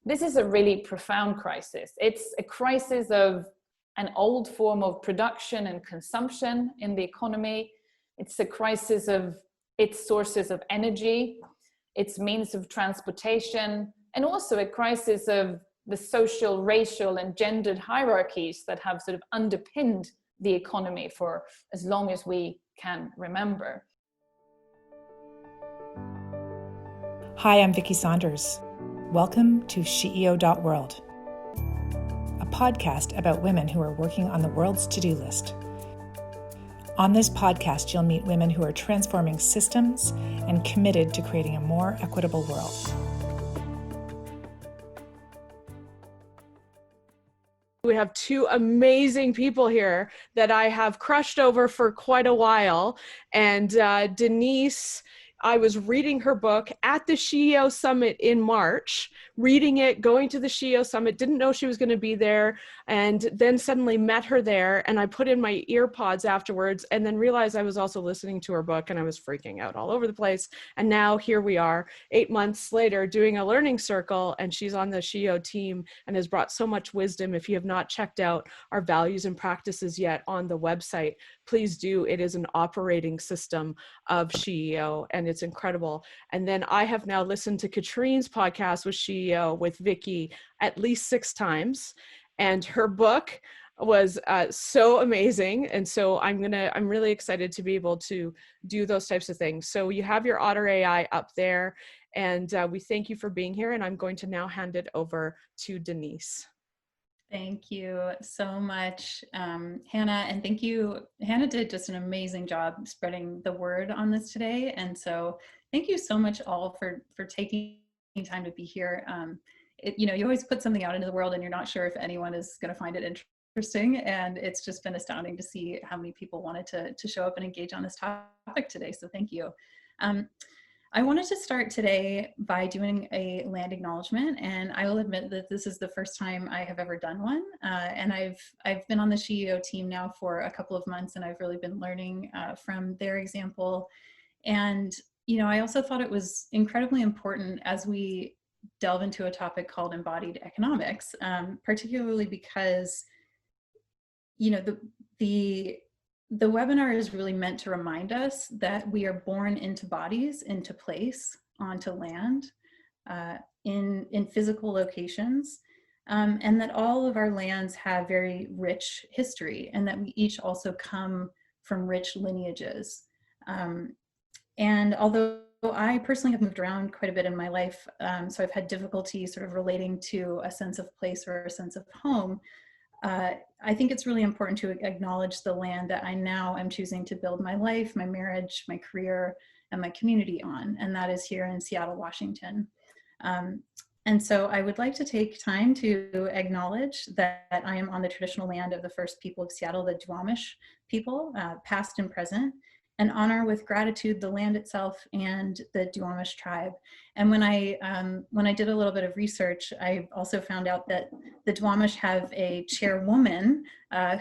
this is a really profound crisis. It's a crisis of an old form of production and consumption in the economy. It's a crisis of its sources of energy, its means of transportation, and also a crisis of the social, racial, and gendered hierarchies that have sort of underpinned the economy for as long as we can remember. Hi, I'm Vicki Saunders. Welcome to SheEO.World, a podcast about women who are working on the world's to-do list. On this podcast, you'll meet women who are transforming systems and committed to creating a more equitable world. We have two amazing people here that I have crushed over for quite a while. And Denise, I was reading her book at the SheEO Summit in March, reading it, going to the SheEO Summit, didn't know she was going to be there, and then suddenly met her there, and I put in my ear pods afterwards, and then realized I was also listening to her book, and I was freaking out all over the place. And now here we are, 8 months later, doing a learning circle, and she's on the SheEO team and has brought so much wisdom. If you have not checked out our values and practices yet on the website, please do. It is an operating system of SheEO, and it's incredible. And then I have now listened to Katrine's podcast with SheEO with Vicki at least 6 times, and her book was so amazing. And so I'm really excited to be able to do those types of things. So you have your Otter AI up there, and we thank you for being here. And I'm going to now hand it over to Denise. Thank you so much, Hannah, and thank you. Hannah did just an amazing job spreading the word on this today, and so thank you so much all for taking time to be here. You always put something out into the world and you're not sure if anyone is going to find it interesting, and it's just been astounding to see how many people wanted to show up and engage on this topic today, so thank you. I wanted to start today by doing a land acknowledgement, and I will admit that this is the first time I have ever done one. And I've been on the SheEO team now for a couple of months, and I've really been learning from their example. And I also thought it was incredibly important as we delve into a topic called embodied economics, particularly because the webinar is really meant to remind us that we are born into bodies, into place, onto land, in physical locations, and that all of our lands have very rich history, and that we each also come from rich lineages. And although I personally have moved around quite a bit in my life, so I've had difficulty sort of relating to a sense of place or a sense of home, I think it's really important to acknowledge the land that I now am choosing to build my life, my marriage, my career, and my community on, and that is here in Seattle, Washington. And so I would like to take time to acknowledge that I am on the traditional land of the first people of Seattle, the Duwamish people, past and present, and honor with gratitude the land itself and the Duwamish tribe. And when I did a little bit of research, I also found out that the Duwamish have a chairwoman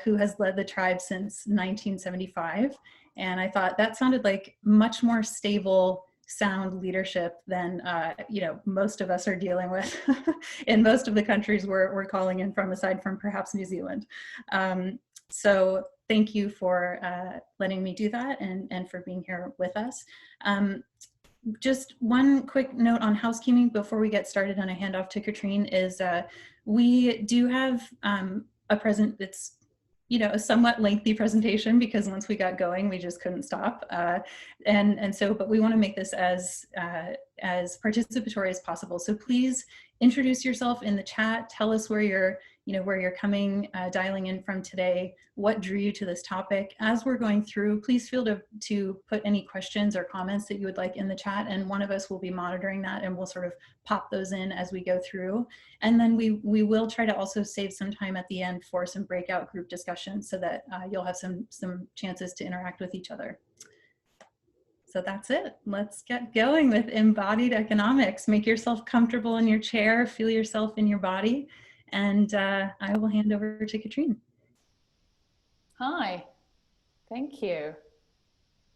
who has led the tribe since 1975. And I thought that sounded like much more stable, sound leadership than most of us are dealing with in most of the countries we're calling in from, aside from perhaps New Zealand. So thank you for letting me do that and for being here with us. Just one quick note on housekeeping before we get started, and I hand off to Katrine, is we do have it's a somewhat lengthy presentation, because once we got going, we just couldn't stop. But we want to make this as participatory as possible. So please introduce yourself in the chat. Tell us where you're coming, dialing in from today, what drew you to this topic. As we're going through, please feel to put any questions or comments that you would like in the chat, and one of us will be monitoring that, and we'll sort of pop those in as we go through. And then we will try to also save some time at the end for some breakout group discussions, so that you'll have some chances to interact with each other. So that's it. Let's get going with embodied economics. Make yourself comfortable in your chair, feel yourself in your body, and I will hand over to Katrine. Hi, thank you.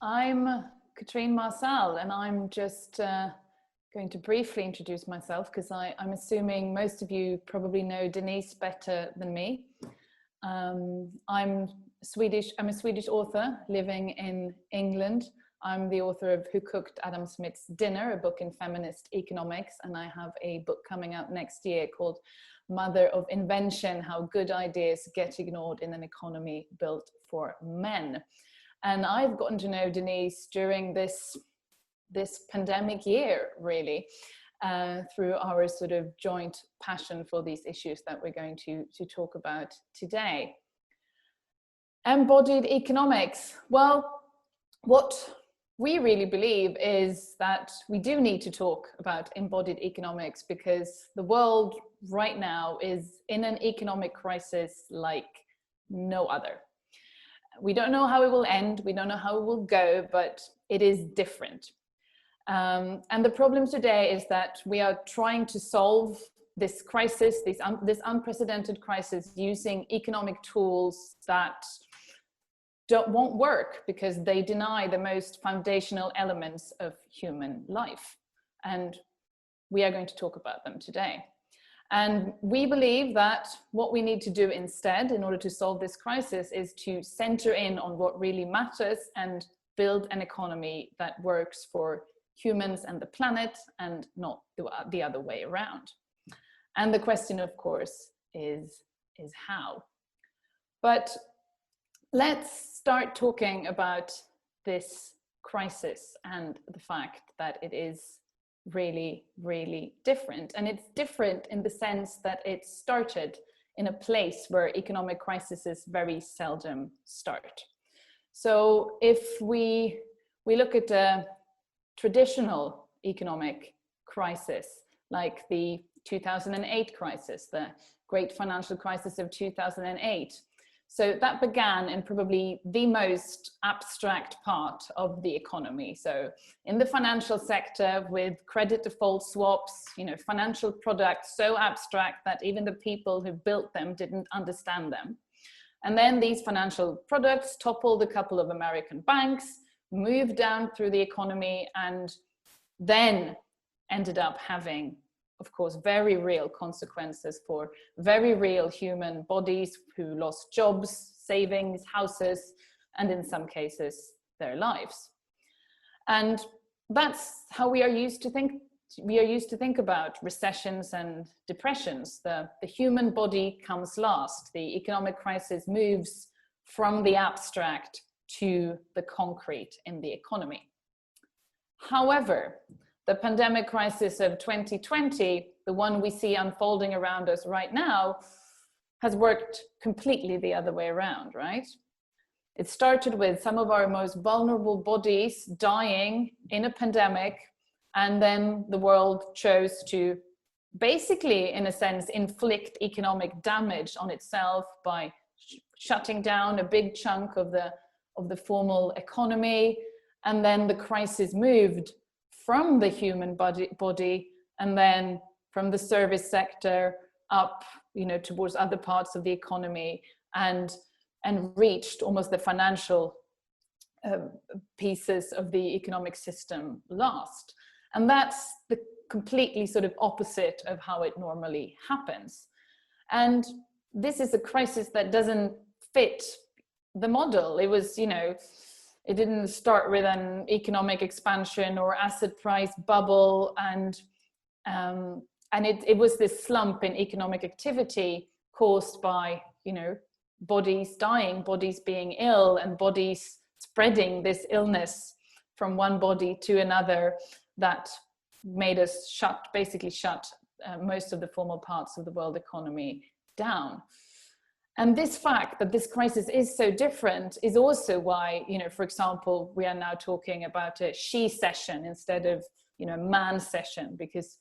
I'm Katrine Marçal, and I'm just going to briefly introduce myself because I'm assuming most of you probably know Denise better than me. I'm a Swedish author living in England. I'm the author of Who Cooked Adam Smith's Dinner, a book in feminist economics, and I have a book coming out next year called Mother of Invention: How Good Ideas Get Ignored in an Economy Built for Men. And I've gotten to know Denise during this pandemic year, really, through our sort of joint passion for these issues that we're going to talk about today. Embodied economics. Well, what we really believe is that we do need to talk about embodied economics because the world right now is in an economic crisis like no other. We don't know how it will end, we don't know how it will go, but it is different. And the problem today is that we are trying to solve this crisis, this unprecedented crisis, using economic tools that won't work because they deny the most foundational elements of human life. And we are going to talk about them today. And we believe that what we need to do instead in order to solve this crisis is to center in on what really matters and build an economy that works for humans and the planet and not the other way around. And the question, of course, is how. But let's start talking about this crisis and the fact that it is really, really different. And it's different in the sense that it started in a place where economic crises very seldom start. So if we look at a traditional economic crisis, like the 2008 crisis, the great financial crisis of 2008. So that began in probably the most abstract part of the economy. So in the financial sector with credit default swaps, financial products so abstract that even the people who built them didn't understand them. And then these financial products toppled a couple of American banks, moved down through the economy, and then ended up having, of course, very real consequences for very real human bodies who lost jobs, savings, houses, and in some cases, their lives. And that's how we are used to think. We are used to think about recessions and depressions. The human body comes last. The economic crisis moves from the abstract to the concrete in the economy. However, the pandemic crisis of 2020, the one we see unfolding around us right now, has worked completely the other way around, right? It started with some of our most vulnerable bodies dying in a pandemic, and then the world chose to basically, in a sense, inflict economic damage on itself by shutting down a big chunk of the formal economy. And then the crisis moved from the human body and then from the service sector up, towards other parts of the economy and reached almost the financial pieces of the economic system last. And that's the completely sort of opposite of how it normally happens. And this is a crisis that doesn't fit the model. It was, it didn't start with an economic expansion or asset price bubble, and it was this slump in economic activity caused by, bodies dying, bodies being ill, and bodies spreading this illness from one body to another that made us basically shut most of the formal parts of the world economy down. And this fact that this crisis is so different is also why, for example, we are now talking about a she session instead of, a man session, because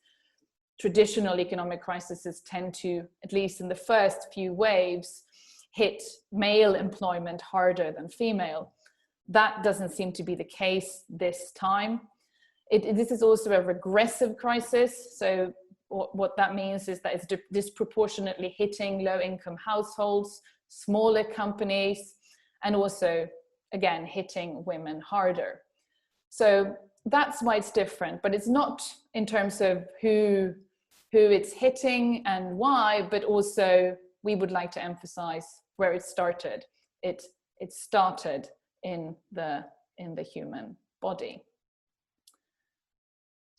traditional economic crises tend to, at least in the first few waves, hit male employment harder than female. That doesn't seem to be the case this time. This is also a regressive crisis. So what that means is that it's disproportionately hitting low-income households, smaller companies, and also, again, hitting women harder. So that's why it's different, but it's not in terms of who it's hitting and why, but also we would like to emphasize where it started. It started in the human body.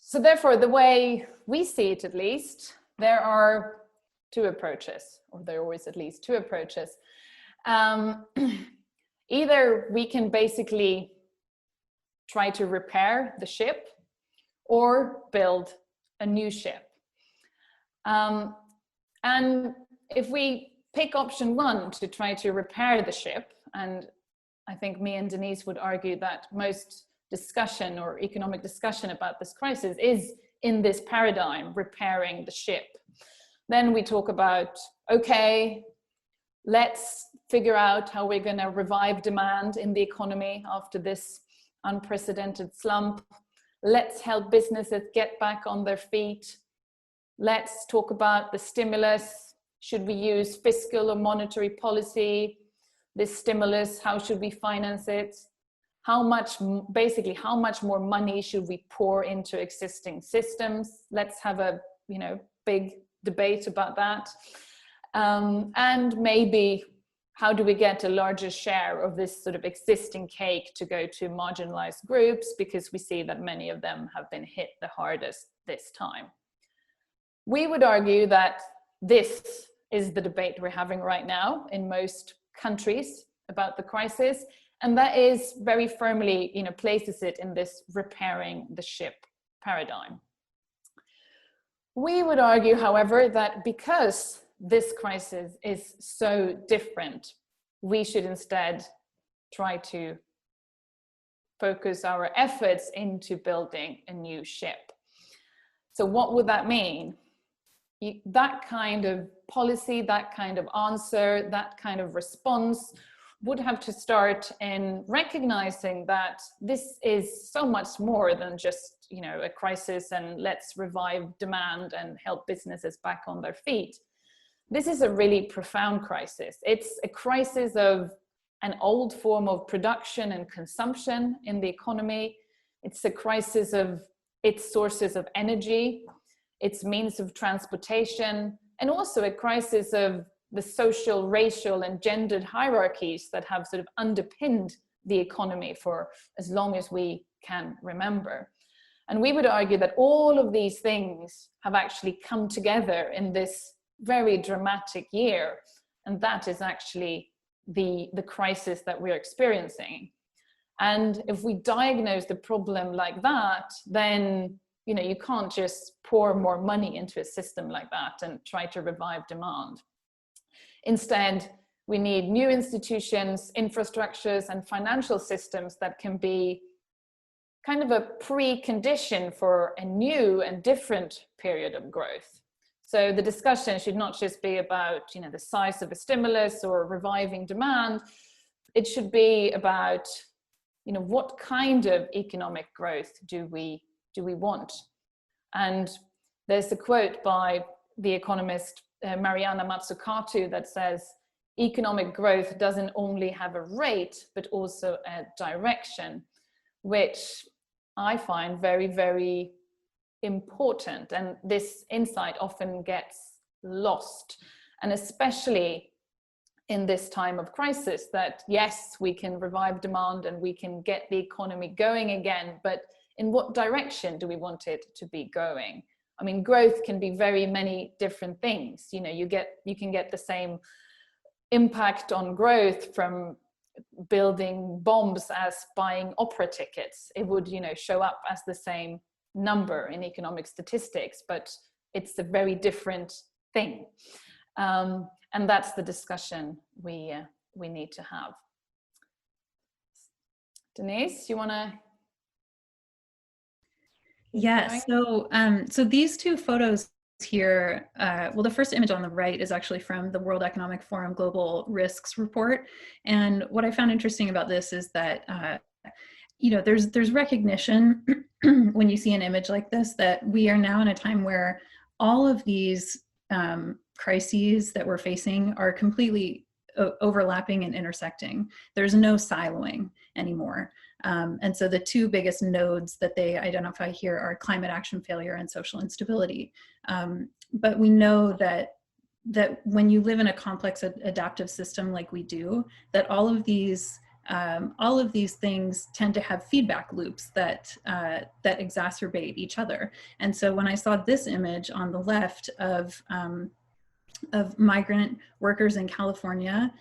So therefore, the way we see it, at least, there are two approaches, or there are always at least two approaches. Either we can basically try to repair the ship or build a new ship. And if we pick option one, to try to repair the ship, and I think me and Denise would argue that most discussion or economic discussion about this crisis is in this paradigm, repairing the ship. Then we talk about, okay, let's figure out how we're going to revive demand in the economy after this unprecedented slump. Let's help businesses get back on their feet. Let's talk about the stimulus. Should we use fiscal or monetary policy? This stimulus, how should we finance it? How much more money should we pour into existing systems? Let's have a big debate about that. And maybe how do we get a larger share of this sort of existing cake to go to marginalized groups, because we see that many of them have been hit the hardest this time. We would argue that this is the debate we're having right now in most countries about the crisis, and that is very firmly, places it in this repairing the ship paradigm. We would argue, however, that because this crisis is so different, we should instead try to focus our efforts into building a new ship. So what would that mean? That kind of policy, that kind of answer, that kind of response would have to start in recognizing that this is so much more than just, a crisis and let's revive demand and help businesses back on their feet. This is a really profound crisis. It's a crisis of an old form of production and consumption in the economy. It's a crisis of its sources of energy, its means of transportation, and also a crisis of the social, racial, and gendered hierarchies that have sort of underpinned the economy for as long as we can remember. And we would argue that all of these things have actually come together in this very dramatic year, and that is actually the crisis that we're experiencing. And if we diagnose the problem like that, then you can't just pour more money into a system like that and try to revive demand. Instead, we need new institutions, infrastructures, and financial systems that can be kind of a precondition for a new and different period of growth. So the discussion should not just be about, the size of a stimulus or reviving demand. It should be about, what kind of economic growth do we want? And there's a quote by the economist Mariana Mazzucato that says, economic growth doesn't only have a rate, but also a direction, which I find very, very important. And this insight often gets lost, and especially in this time of crisis, that yes, we can revive demand and we can get the economy going again, but in what direction do we want it to be going? I mean, growth can be very many different things. You can get the same impact on growth from building bombs as buying opera tickets. It would, show up as the same number in economic statistics, but it's a very different thing. And that's the discussion we need to have. Denise, you want to? Yeah, so these two photos here, well, the first image on the right is actually from the World Economic Forum Global Risks Report. And what I found interesting about this is that, there's recognition when you see an image like this, that we are now in a time where all of these crises that we're facing are completely overlapping and intersecting. There's no siloing anymore. And so the two biggest nodes that they identify here are climate action failure and social instability. But we know that when you live in a complex adaptive system like we do, that all of these things tend to have feedback loops that exacerbate each other. And so when I saw this image on the left of migrant workers in California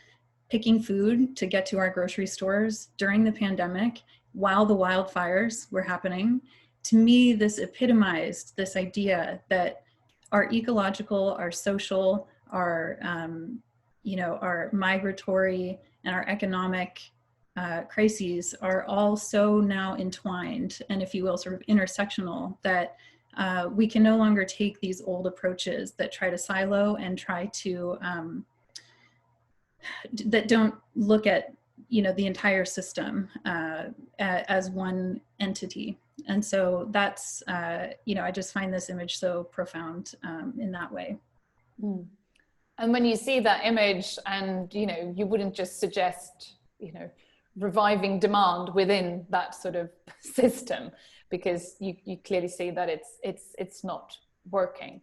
picking food to get to our grocery stores during the pandemic while the wildfires were happening, to me, this epitomized this idea that our ecological, our social, our migratory and our economic crises are all so now entwined and, if you will, sort of intersectional, that we can no longer take these old approaches that try to silo and try to that don't look at the entire system as one entity. And so that's I just find this image so profound in that way. Mm. And when you see that image, and you wouldn't just suggest reviving demand within that sort of system, because you clearly see that it's not working.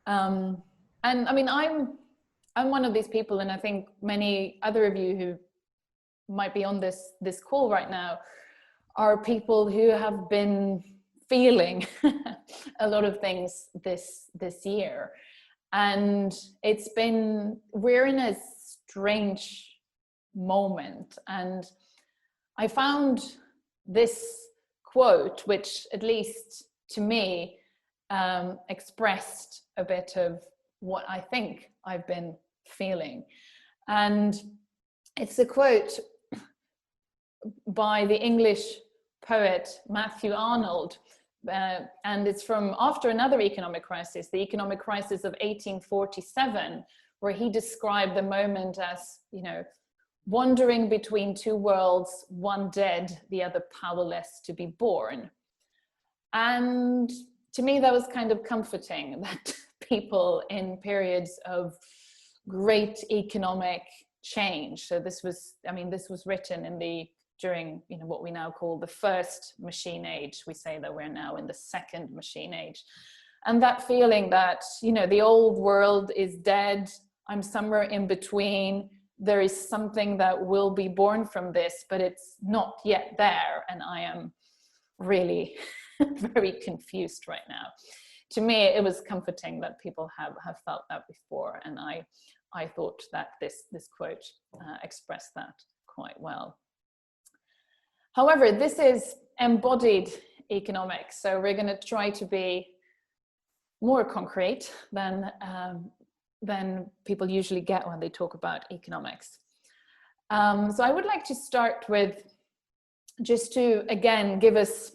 And I mean, I'm one of these people, and I think many other of you who might be on this call right now are people who have been feeling a lot of things this year. And we're in a strange moment. And I found this quote, which at least to me expressed a bit of what I think I've been feeling. And it's a quote by the English poet Matthew Arnold, and it's from after another economic crisis, the economic crisis of 1847, where he described the moment as, wandering between two worlds, one dead, the other powerless to be born. And to me, that was kind of comforting, that people in periods of great economic change. So this was written during what we now call the first machine age. We say that we're now in the second machine age. And that feeling that, the old world is dead, I'm somewhere in between, there is something that will be born from this, but it's not yet there, and I am really very confused right now. To me, it was comforting that people have felt that before, and I thought that this quote expressed that quite well. However, this is embodied economics, so we're going to try to be more concrete than people usually get when they talk about economics. So I would like to start with, just to again give us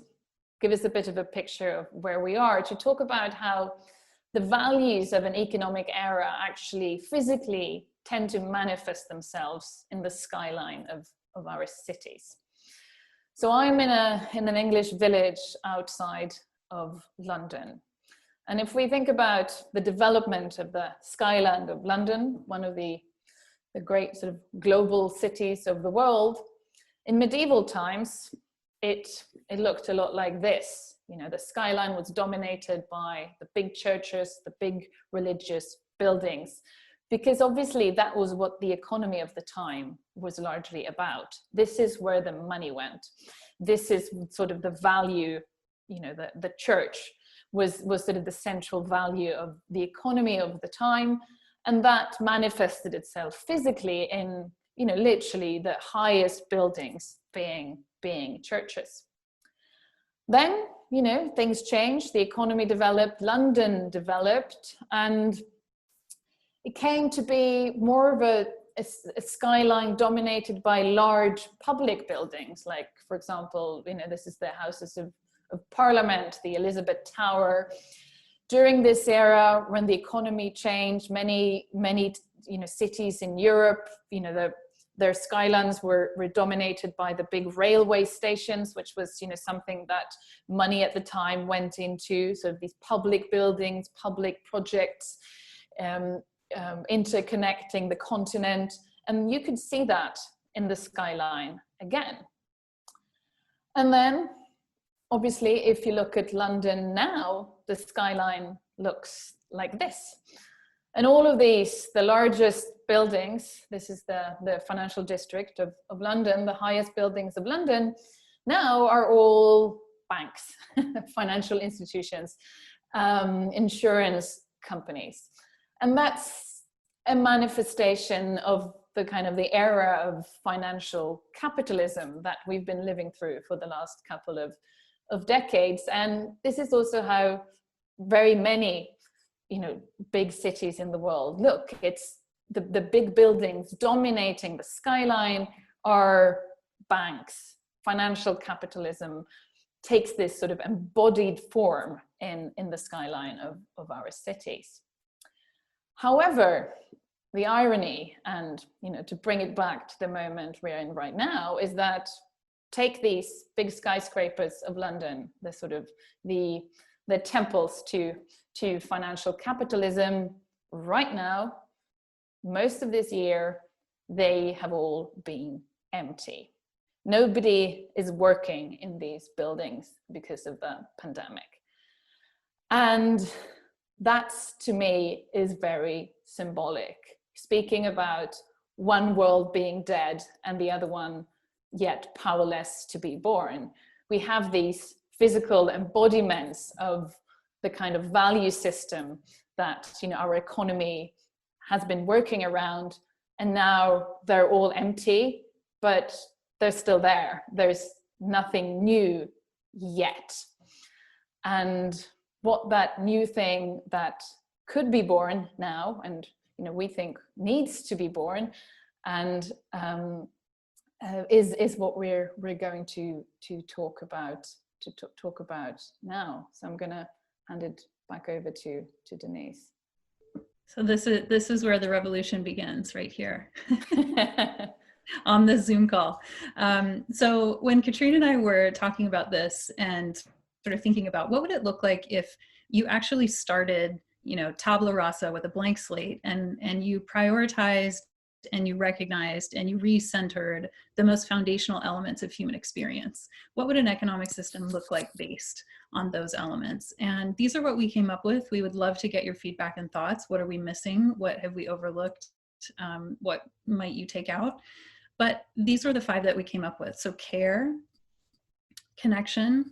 a bit of a picture of where we are, to talk about how the values of an economic era actually physically tend to manifest themselves in the skyline of our cities. So I'm in an English village outside of London. And if we think about the development of the skyline of London, one of the great sort of global cities of the world, in medieval times, it looked a lot like this. The skyline was dominated by the big churches, the big religious buildings, because obviously that was what the economy of the time was largely about. This is where the money went. This is sort of the value, the church was sort of the central value of the economy of the time. And that manifested itself physically in, literally the highest buildings being churches. Then, things changed, the economy developed, London developed, and it came to be more of a skyline dominated by large public buildings, like, for example, this is the Houses of Parliament, the Elizabeth Tower. During this era, when the economy changed, many cities in Europe, their skylines were dominated by the big railway stations, which was something that money at the time went into. So these public buildings, public projects, interconnecting the continent, and you could see that in the skyline again. And then, obviously, if you look at London now, the skyline looks like this. And all of these, the largest buildings, this is the financial district of London, the highest buildings of London, now are all banks, financial institutions, insurance companies. And that's a manifestation of the kind of the era of financial capitalism that we've been living through for the last couple of decades. And this is also how very many, big cities in the world look. It's the big buildings dominating the skyline are banks. Financial capitalism takes this sort of embodied form in the skyline of our cities. However, the irony, and to bring it back to the moment we're in right now, is that take these big skyscrapers of London, the sort of the temples to financial capitalism. Right now, most of this year, they have all been empty. Nobody is working in these buildings because of the pandemic. And that, to me, is very symbolic. Speaking about one world being dead and the other one yet powerless to be born. We have these physical embodiments of the kind of value system that our economy has been working around, and now they're all empty, but they're still there. There's nothing new yet. And what that new thing that could be born now, and we think needs to be born, and is what we're going to talk about now. So I'm going to hand it back over to Denise. So this is where the revolution begins, right here. On the Zoom call. So when Katrine and I were talking about this and sort of thinking about what would it look like if you actually started, tabula rasa with a blank slate, and you prioritized and you recognized and you re-centered the most foundational elements of human experience. What would an economic system look like based on those elements? And these are what we came up with. We would love to get your feedback and thoughts. What are we missing? What have we overlooked? What might you take out? But these were the 5 that we came up with. So care, connection,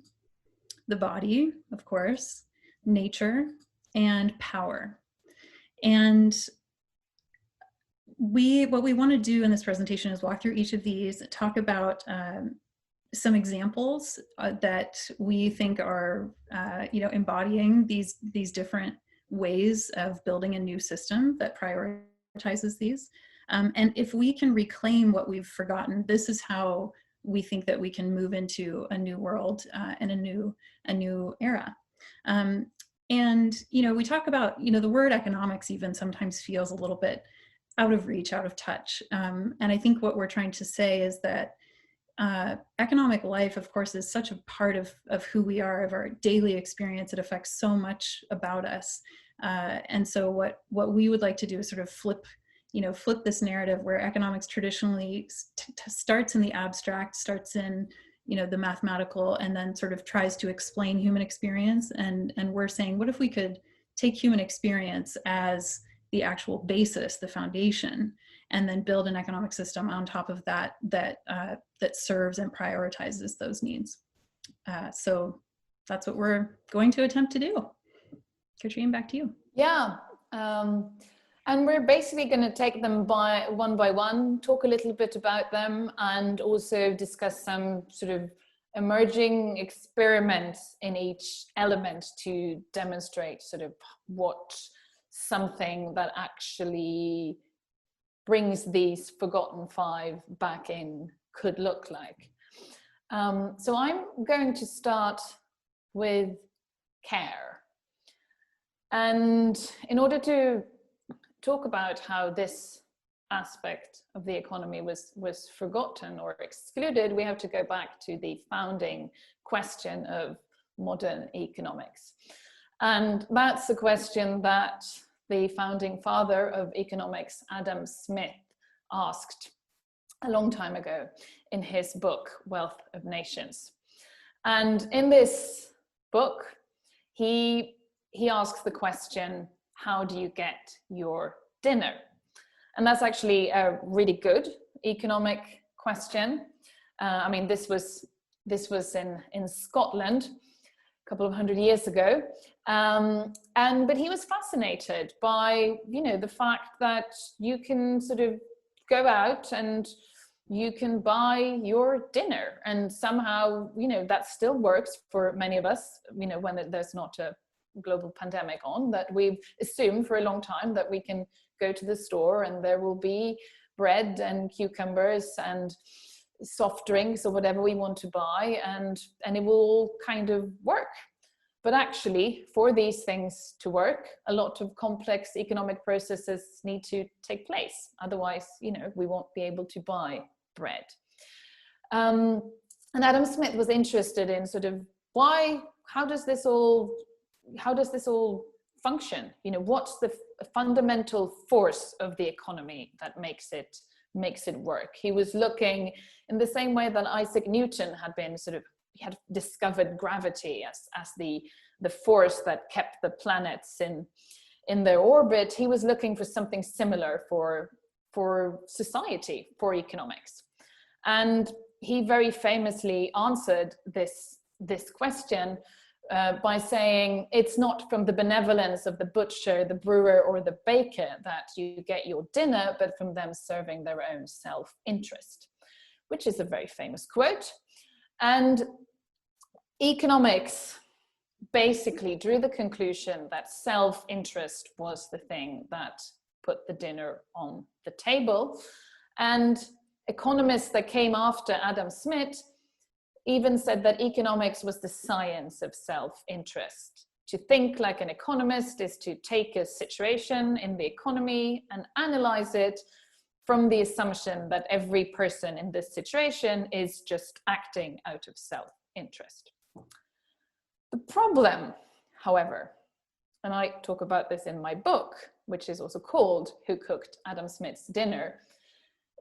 the body, of course, nature, and power. And what we want to do in this presentation is walk through each of these, talk about some examples that we think are embodying these different ways of building a new system that prioritizes these. And if we can reclaim what we've forgotten, this is how we think that we can move into a new world and a new era. And we talk about the word economics even sometimes feels a little bit out of reach, out of touch. And I think what we're trying to say is that economic life, of course, is such a part of who we are, of our daily experience. It affects so much about us. And so what we would like to do is sort of flip this narrative where economics traditionally starts in the abstract, starts in the mathematical, and then sort of tries to explain human experience. And we're saying, what if we could take human experience as the actual basis, the foundation, and then build an economic system on top of that serves and prioritizes those needs. So that's what we're going to attempt to do. Katrine, back to you. Yeah, and we're basically going to take them by one, talk a little bit about them, and also discuss some sort of emerging experiments in each element to demonstrate sort of what something that actually brings these forgotten 5 back in could look like. So I'm going to start with care. And in order to talk about how this aspect of the economy was forgotten or excluded, we have to go back to the founding question of modern economics. And that's a question that the founding father of economics, Adam Smith, asked a long time ago in his book, Wealth of Nations. And in this book, he asks the question, how do you get your dinner? And that's actually a really good economic question. I mean, this was in Scotland a couple of hundred years ago. But he was fascinated by, the fact that you can sort of go out and you can buy your dinner, and somehow, that still works for many of us, when there's not a global pandemic on, that we've assumed for a long time that we can go to the store and there will be bread and cucumbers and soft drinks or whatever we want to buy, and it will all kind of work. But actually, for these things to work, a lot of complex economic processes need to take place. Otherwise, we won't be able to buy bread. And Adam Smith was interested in sort of how does this all function? What's the fundamental force of the economy that makes it work? He was looking in the same way that Isaac Newton had discovered gravity as the force that kept the planets in their orbit. He was looking for something similar for society, for economics. And he very famously answered this question by saying, it's not from the benevolence of the butcher, the brewer, or the baker that you get your dinner, but from them serving their own self-interest, which is a very famous quote. And economics basically drew the conclusion that self-interest was the thing that put the dinner on the table. And economists that came after Adam Smith even said that economics was the science of self-interest. To think like an economist is to take a situation in the economy and analyze it from the assumption that every person in this situation is just acting out of self-interest. The problem, however, and I talk about this in my book, which is also called Who Cooked Adam Smith's Dinner,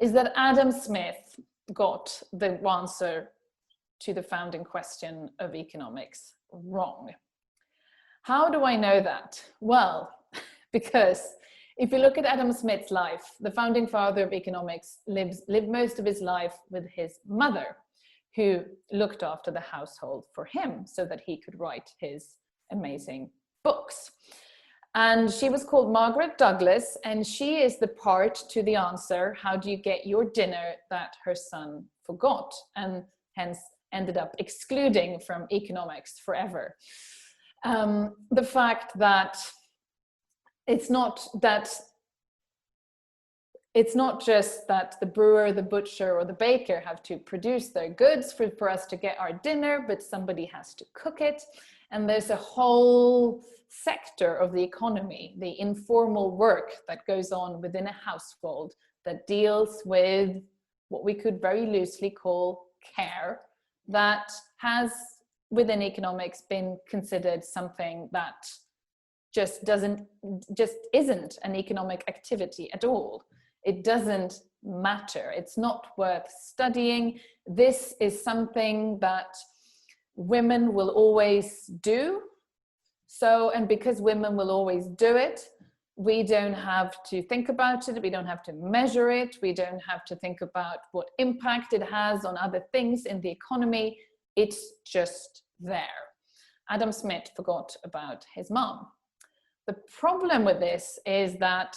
is that Adam Smith got the answer to the founding question of economics wrong. How do I know that? Well, because if you look at Adam Smith's life, the founding father of economics lived most of his life with his mother, who looked after the household for him so that he could write his amazing books. And she was called Margaret Douglas, and she is the part to the answer, how do you get your dinner, that her son forgot, and hence ended up excluding from economics forever. The fact that it's not just that the brewer, the butcher, or the baker have to produce their goods for us to get our dinner, but somebody has to cook it. And there's a whole sector of the economy, the informal work that goes on within a household that deals with what we could very loosely call care, that has within economics been considered something that just isn't an economic activity at all. It doesn't matter. It's not worth studying. This is something that women will always do. So, and because women will always do it, we don't have to think about it. We don't have to measure it. We don't have to think about what impact it has on other things in the economy. It's just there. Adam Smith forgot about his mom. The problem with this is that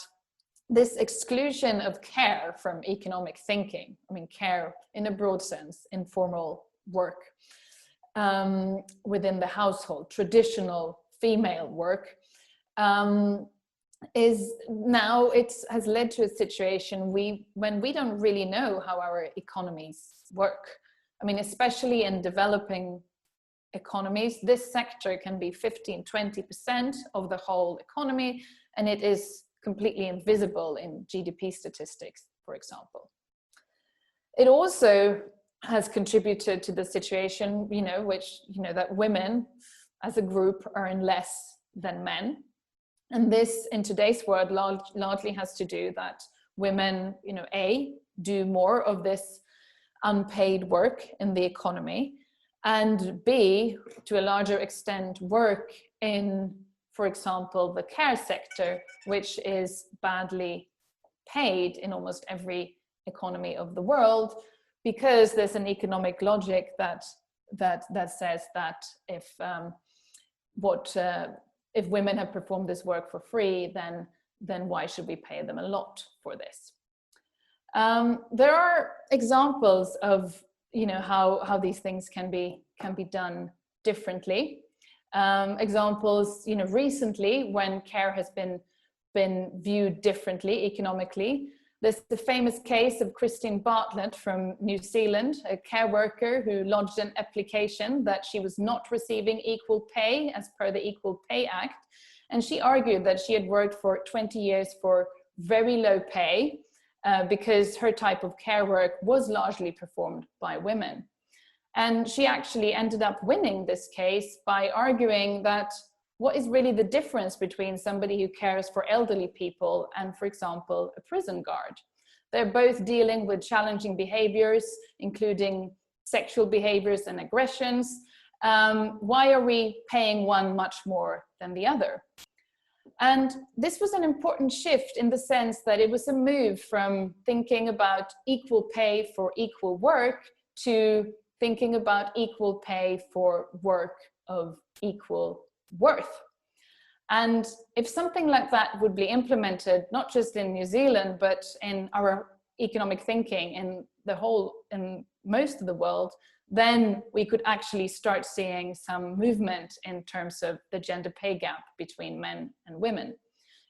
this exclusion of care from economic thinking, I mean, care in a broad sense, informal work within the household, traditional female work, has led to a situation when we don't really know how our economies work. I mean, especially in developing economies, this sector can be 15-20% of the whole economy, and it is completely invisible in GDP statistics, for example. It also has contributed to the situation, that women as a group earn less than men. And this, in today's world, largely has to do that women, do more of this unpaid work in the economy. and B, to a larger extent, work in, for example, the care sector, which is badly paid in almost every economy of the world, because there's an economic logic that says that if women have performed this work for free, then why should we pay them a lot for this? There are examples of how these things can be done differently. Examples, recently when care has been viewed differently economically. There's the famous case of Christine Bartlett from New Zealand, a care worker who lodged an application that she was not receiving equal pay as per the Equal Pay Act. And she argued that she had worked for 20 years for very low pay because her type of care work was largely performed by women. And she actually ended up winning this case by arguing that what is really the difference between somebody who cares for elderly people and, for example, a prison guard? They're both dealing with challenging behaviors, including sexual behaviors and aggressions. Why are we paying one much more than the other? And this was an important shift in the sense that it was a move from thinking about equal pay for equal work to thinking about equal pay for work of equal worth. And if something like that would be implemented, not just in New Zealand, but in our economic thinking in most of the world, then we could actually start seeing some movement in terms of the gender pay gap between men and women.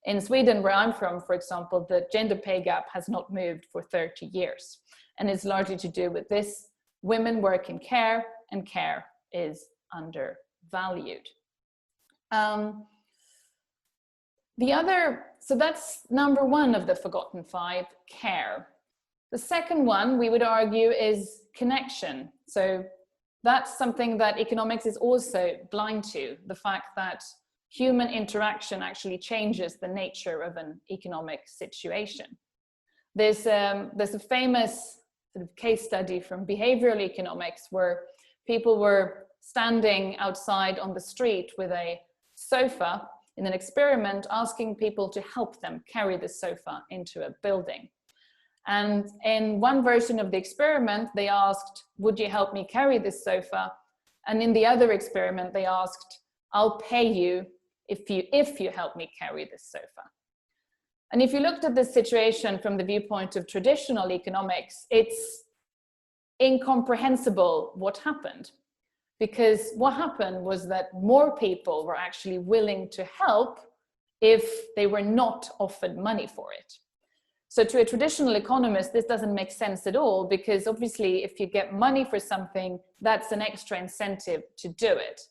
In Sweden, where I'm from, for example, the gender pay gap has not moved for 30 years. And it's largely to do with this: women work in care, and care is undervalued. So that's number one of the forgotten five, care. The second one, we would argue, is connection. So that's something that economics is also blind to, the fact that human interaction actually changes the nature of an economic situation. There's a famous sort of case study from behavioral economics where people were standing outside on the street with a sofa in an experiment, asking people to help them carry the sofa into a building. And in one version of the experiment, they asked, would you help me carry this sofa? And in the other experiment, they asked, I'll pay you if you help me carry this sofa. And if you looked at this situation from the viewpoint of traditional economics, it's incomprehensible what happened. Because what happened was that more people were actually willing to help if they were not offered money for it. So to a traditional economist, this doesn't make sense at all, because obviously if you get money for something, that's an extra incentive to do it.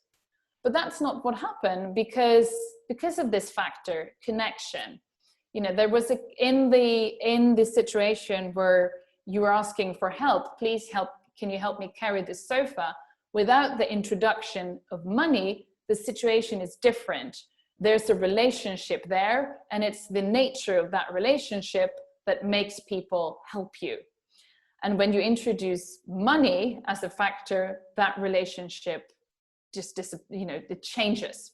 But that's not what happened because of this factor, connection. There was in the situation where you were asking for help, please help, can you help me carry this sofa? Without the introduction of money, the situation is different. There's a relationship there, and it's the nature of that relationship that makes people help you. And when you introduce money as a factor, that relationship just it changes.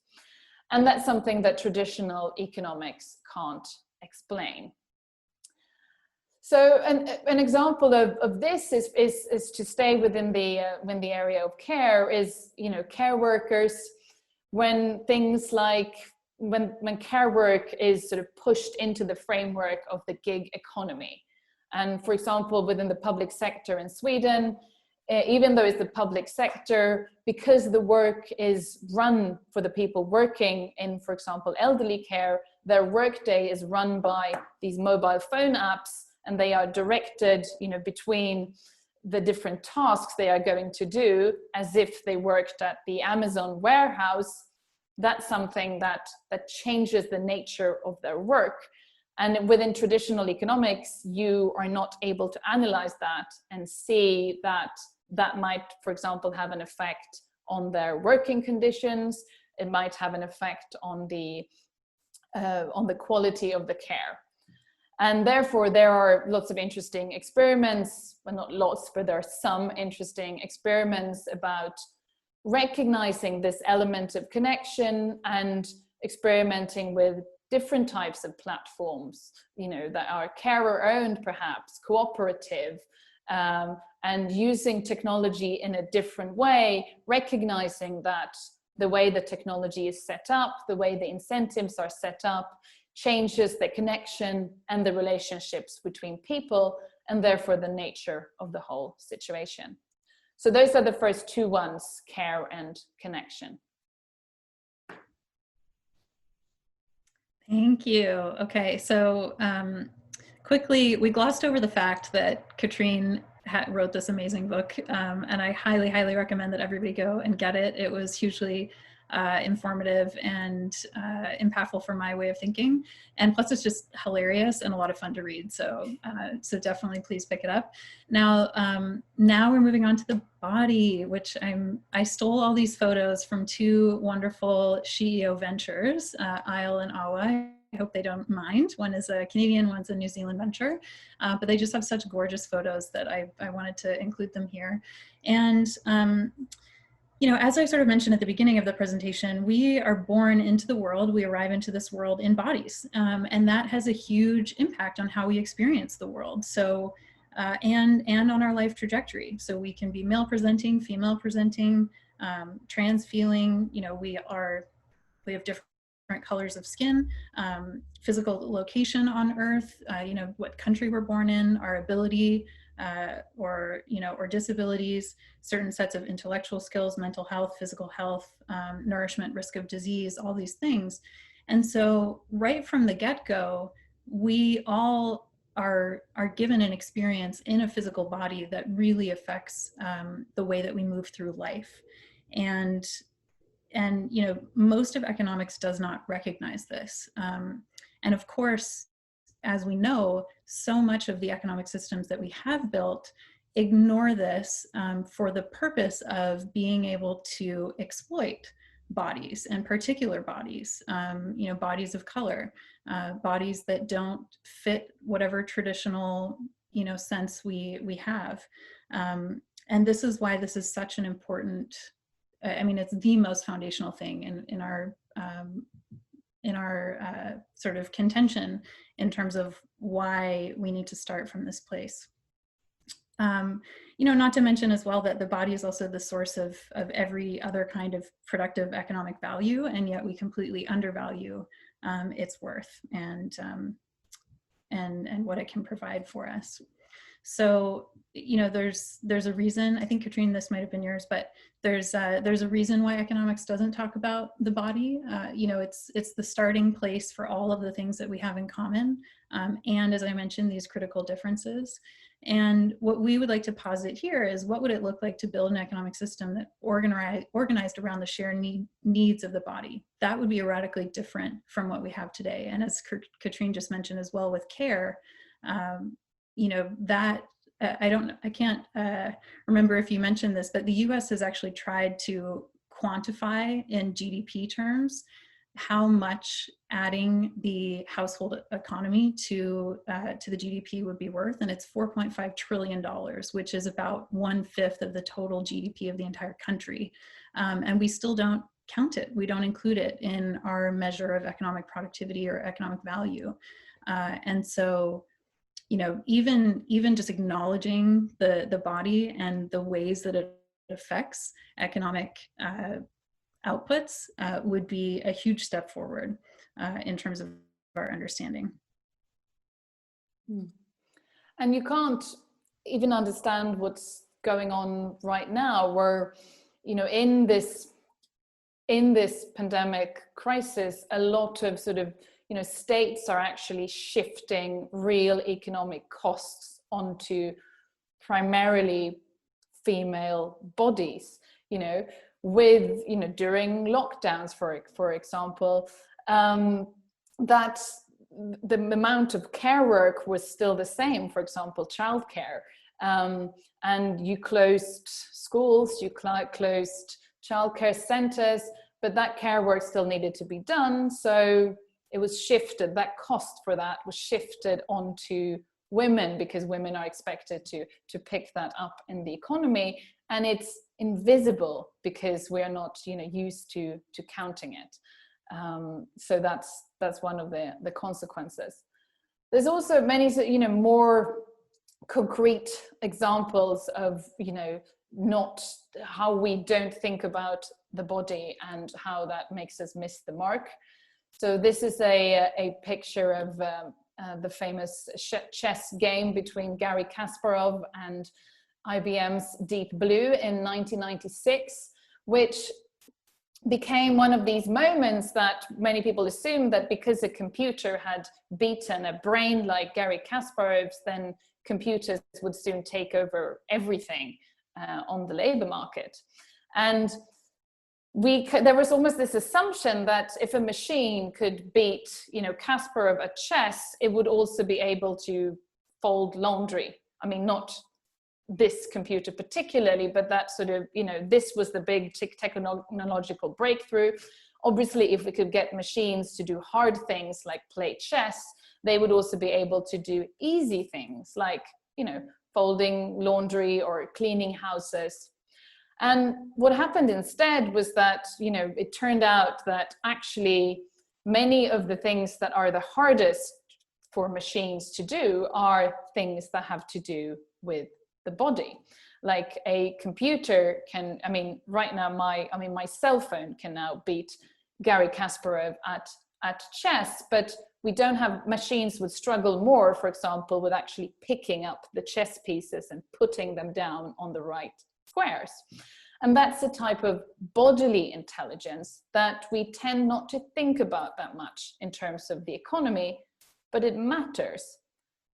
And that's something that traditional economics can't explain. So an example of this is to stay within the area of care is, care workers, when things like when care work is sort of pushed into the framework of the gig economy. And for example, within the public sector in Sweden, even though it's the public sector, because the work is run for the people working in, for example, elderly care, their workday is run by these mobile phone apps, and they are directed, between the different tasks they are going to do as if they worked at the Amazon warehouse. That's something that changes the nature of their work. And within traditional economics, you are not able to analyze that and see that might, for example, have an effect on their working conditions. It might have an effect on the quality of the care. And therefore, there are lots of interesting experiments, well, not lots, but there are some interesting experiments about recognizing this element of connection and experimenting with different types of platforms, you know, that are carer owned, perhaps cooperative, and using technology in a different way, recognizing that the way the technology is set up, the way the incentives are set up, changes the connection and the relationships between people, and therefore the nature of the whole situation. So those are the first two ones, care and connection. Thank you. Okay, so quickly, we glossed over the fact that Katrine wrote this amazing book, and I highly, highly recommend that everybody go and get it. It was hugely informative and impactful for my way of thinking, and plus it's just hilarious and a lot of fun to read. So so definitely please pick it up. Now now we're moving on to the body, which I stole all these photos from two wonderful SheEO ventures, Isle and Awa. I hope they don't mind. One is a Canadian, one's a New Zealand venture, but they just have such gorgeous photos that I wanted to include them here. And you know, as I sort of mentioned at the beginning of the presentation, we are born into the world, we arrive into this world in bodies, and that has a huge impact on how we experience the world. So, and on our life trajectory. So we can be male presenting, female presenting, trans feeling, you know, we have different colors of skin, physical location on earth, you know, what country we're born in, our ability, or, you know, or disabilities, certain sets of intellectual skills, mental health, physical health, nourishment, risk of disease, all these things. And so right from the get-go, we all are given an experience in a physical body that really affects the way that we move through life. And you know, most of economics does not recognize this. And of course, as we know, so much of the economic systems that we have built ignore this for the purpose of being able to exploit bodies, and particular bodies, you know, bodies of color, bodies that don't fit whatever traditional, you know, sense we have. And this is why this is such an important, I mean, it's the most foundational thing in our sort of contention in terms of why we need to start from this place. You know, not to mention as well that the body is also the source of every other kind of productive economic value, and yet we completely undervalue its worth and what it can provide for us. So, you know, there's a reason, I think Katrine, this might have been yours, but there's a reason why economics doesn't talk about the body. You know, it's the starting place for all of the things that we have in common. And as I mentioned, these critical differences. And what we would like to posit here is, what would it look like to build an economic system that organized around the shared needs of the body? That would be radically different from what we have today. And as Katrine just mentioned as well with care, you know, that I can't remember if you mentioned this, but the US has actually tried to quantify in GDP terms how much adding the household economy to the GDP would be worth, and it's $4.5 trillion, which is about 1/5 of the total GDP of the entire country, and we still don't count it. We don't include it in our measure of economic productivity or economic value, and so, you know, even just acknowledging the body and the ways that it affects economic outputs would be a huge step forward in terms of our understanding. And you can't even understand what's going on right now, where, you know, in this pandemic crisis, a lot of sort of, you know, states are actually shifting real economic costs onto primarily female bodies, you know, with, you know, during lockdowns, for example, that the amount of care work was still the same, for example, childcare, and you closed schools, you closed childcare centers, but that care work still needed to be done. So it was shifted, that cost for that was shifted onto women, because women are expected to pick that up in the economy, and it's invisible because we're not, you know, used to counting it. So that's one of the consequences. There's also many, you know, more concrete examples of, you know, not how we don't think about the body and how that makes us miss the mark. So this is a picture of the famous chess game between Garry Kasparov and IBM's Deep Blue in 1996, which became one of these moments that many people assumed that because a computer had beaten a brain like Garry Kasparov's, then computers would soon take over everything on the labor market. And there was almost this assumption that if a machine could beat, you know, Kasparov at chess, it would also be able to fold laundry. I mean, not this computer particularly, but that sort of, you know, this was the big technological breakthrough. Obviously, if we could get machines to do hard things like play chess, they would also be able to do easy things like, you know, folding laundry or cleaning houses. And what happened instead was that, you know, it turned out that actually many of the things that are the hardest for machines to do are things that have to do with the body. Like a computer can, I mean, right now my cell phone can now beat Garry Kasparov at chess, but we don't have, machines would struggle more, for example, with actually picking up the chess pieces and putting them down on the right squares. And that's the type of bodily intelligence that we tend not to think about that much in terms of the economy, but it matters.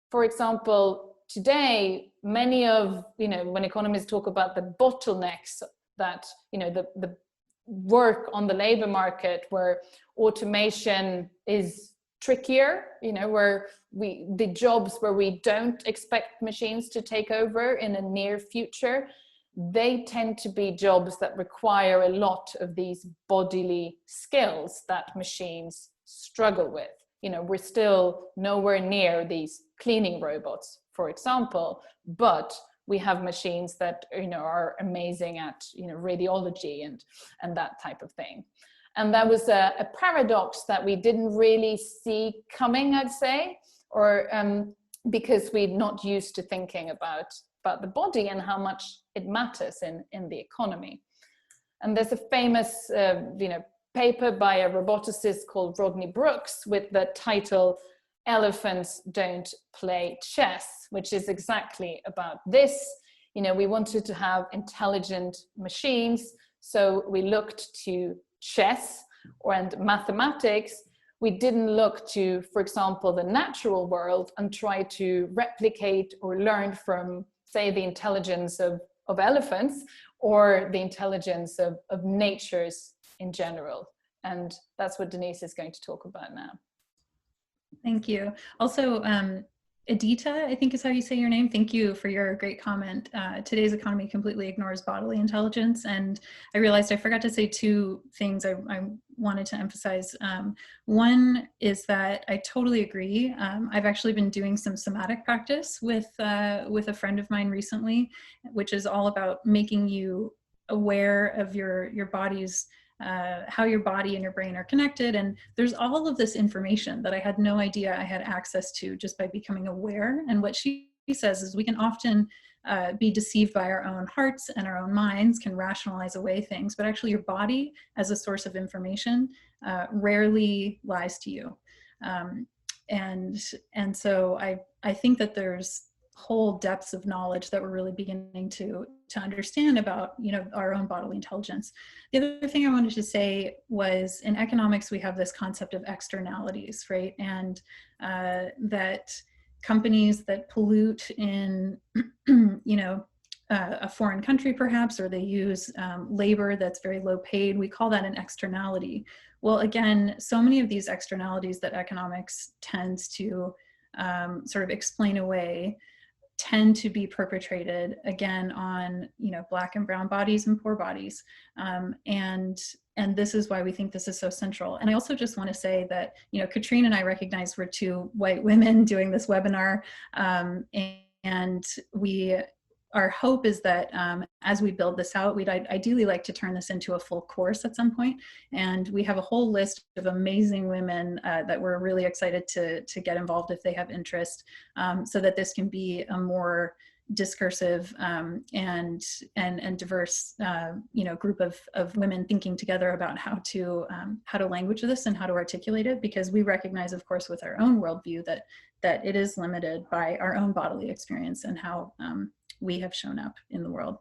For example, today, many of, you know, when economists talk about the bottlenecks that, you know, the work on the labor market where automation is trickier, you know, where the jobs where we don't expect machines to take over in a near future, they tend to be jobs that require a lot of these bodily skills that machines struggle with. You know, we're still nowhere near these cleaning robots, for example, but we have machines that, you know, are amazing at, you know, radiology and that type of thing. And that was a paradox that we didn't really see coming, I'd say, or because we're not used to thinking about the body and how much it matters in the economy. And there's a famous, you know, paper by a roboticist called Rodney Brooks with the title "Elephants Don't Play Chess," which is exactly about this. You know, we wanted to have intelligent machines, so we looked to chess and mathematics. We didn't look to, for example, the natural world and try to replicate or learn from, say, the intelligence of elephants or the intelligence of natures in general. And that's what Denise is going to talk about now. Thank you. Also, Edita, I think is how you say your name. Thank you for your great comment. Today's economy completely ignores bodily intelligence. And I realized I forgot to say two things I wanted to emphasize. One is that I totally agree. I've actually been doing some somatic practice with a friend of mine recently, which is all about making you aware of your body's how your body and your brain are connected. And there's all of this information that I had no idea I had access to just by becoming aware. And what she says is we can often be deceived by our own hearts and our own minds, can rationalize away things, but actually your body as a source of information rarely lies to you. And so I think that there's whole depths of knowledge that we're really beginning to understand about, you know, our own bodily intelligence. The other thing I wanted to say was in economics, we have this concept of externalities, right? And that companies that pollute in, you know, a foreign country perhaps, or they use labor that's very low paid, we call that an externality. Well, again, so many of these externalities that economics tends to sort of explain away tend to be perpetrated again on, you know, Black and brown bodies and poor bodies. And this is why we think this is so central. And I also just want to say that, you know, Katrine and I recognize we're two white women doing this webinar. And our hope is that as we build this out, we'd ideally like to turn this into a full course at some point. And we have a whole list of amazing women that we're really excited to get involved if they have interest, so that this can be a more discursive and diverse, you know, group of women thinking together about how to language this and how to articulate it, because we recognize, of course, with our own worldview that it is limited by our own bodily experience and how we have shown up in the world.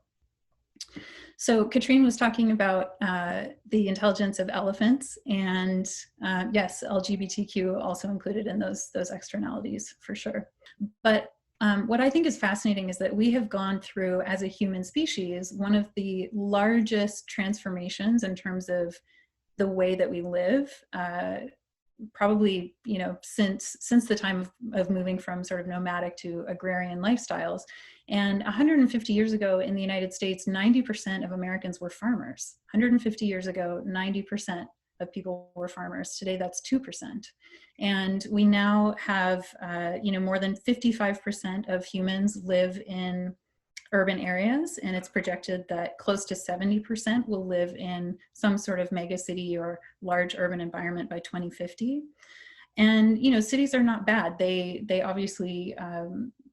So Katrine was talking about the intelligence of elephants, and yes, LGBTQ also included in those externalities for sure. But what I think is fascinating is that we have gone through, as a human species, one of the largest transformations in terms of the way that we live, probably, you know, since the time of moving from sort of nomadic to agrarian lifestyles. And 150 years ago in the United States, 90% of Americans were farmers. 150 years ago, 90% of people were farmers. Today, that's 2%. And we now have, you know, more than 55% of humans live in urban areas, and it's projected that close to 70% will live in some sort of mega city or large urban environment by 2050. And, you know, cities are not bad. They obviously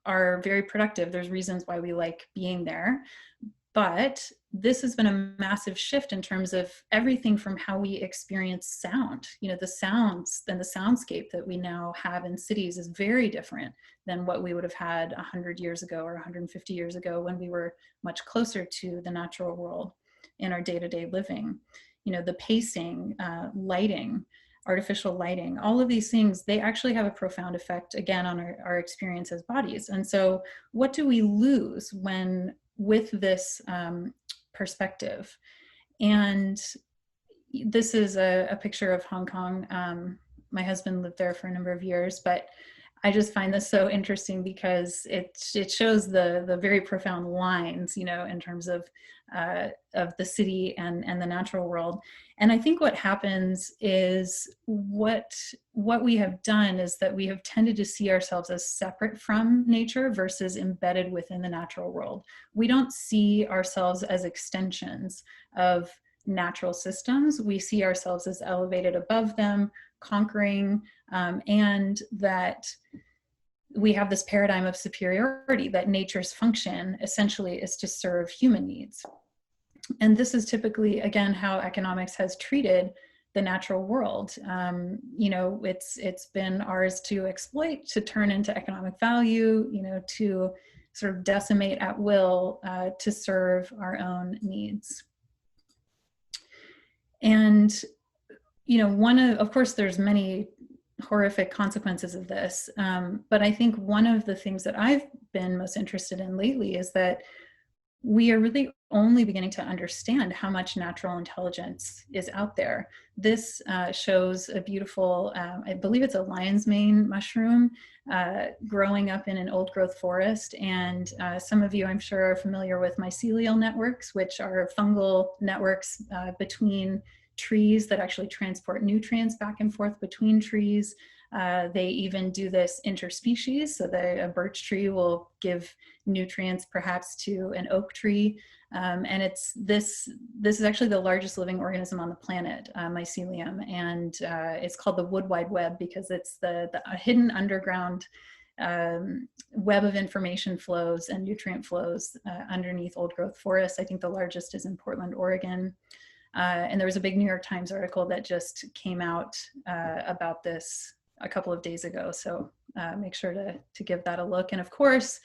are very productive. There's reasons why we like being there. But this has been a massive shift in terms of everything from how we experience sound. You know, the sounds and the soundscape that we now have in cities is very different than what we would have had 100 years ago or 150 years ago, when we were much closer to the natural world in our day-to-day living. You know, the pacing, lighting, artificial lighting, all of these things, they actually have a profound effect, again, on our experience as bodies. And so what do we lose with this perspective? And this is a picture of Hong Kong. My husband lived there for a number of years, but I just find this so interesting because it shows the very profound lines, you know, in terms of the city and the natural world. And I think what happens is what we have done is that we have tended to see ourselves as separate from nature versus embedded within the natural world. We don't see ourselves as extensions of natural systems. We see ourselves as elevated above them, conquering, and that we have this paradigm of superiority, that nature's function essentially is to serve human needs. And this is typically, again, how economics has treated the natural world. You know, it's been ours to exploit, to turn into economic value, you know, to sort of decimate at will, to serve our own needs. And, you know, of course, there's many horrific consequences of this. But I think one of the things that I've been most interested in lately is that we are really only beginning to understand how much natural intelligence is out there. This shows a beautiful, I believe it's a lion's mane mushroom growing up in an old growth forest. And some of you, I'm sure, are familiar with mycelial networks, which are fungal networks between trees that actually transport nutrients back and forth between trees. They even do this interspecies, so that a birch tree will give nutrients perhaps to an oak tree. And this is actually the largest living organism on the planet, mycelium, and it's called the wood wide web because it's the hidden underground web of information flows and nutrient flows underneath old growth forests. I think the largest is in Portland, Oregon. And there was a big New York Times article that just came out about this a couple of days ago. So make sure to give that a look. And of course,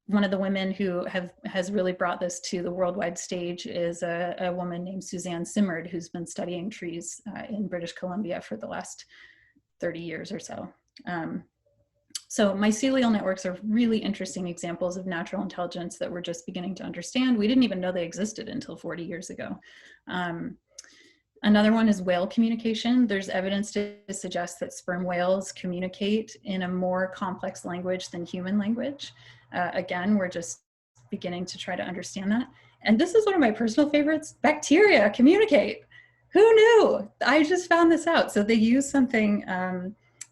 one of the women who has really brought this to the worldwide stage is a woman named Suzanne Simard, who's been studying trees in British Columbia for the last 30 years or so. So mycelial networks are really interesting examples of natural intelligence that we're just beginning to understand. We didn't even know they existed until 40 years ago. Another one is whale communication. There's evidence to suggest that sperm whales communicate in a more complex language than human language. Again, we're just beginning to try to understand that. And this is one of my personal favorites. Bacteria communicate. Who knew? I just found this out. So they use something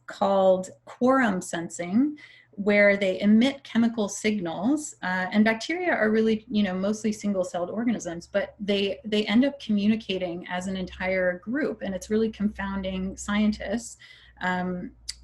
called quorum sensing, where they emit chemical signals, and bacteria are really, mostly single-celled organisms, but they end up communicating as an entire group, and it's really confounding scientists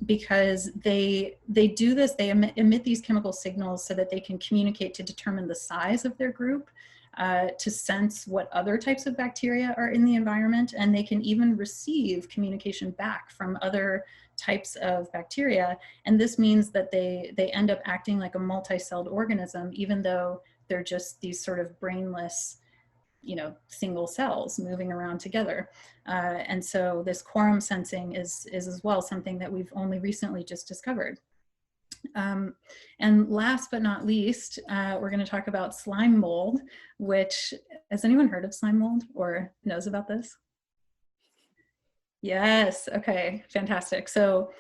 because they do this. They emit these chemical signals so that they can communicate to determine the size of their group, to sense what other types of bacteria are in the environment, and they can even receive communication back from other types of bacteria. And this means that they end up acting like a multi-celled organism, even though they're just these sort of brainless, single cells moving around together. And so this quorum sensing is as well something that we've only recently just discovered. And last but not least, we're going to talk about slime mold, which, has anyone heard of slime mold or knows about this? Yes. Okay. Fantastic. So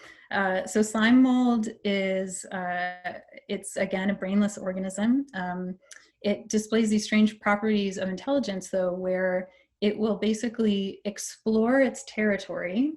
slime mold is, it's again, a brainless organism. It displays these strange properties of intelligence, though, where it will basically explore its territory.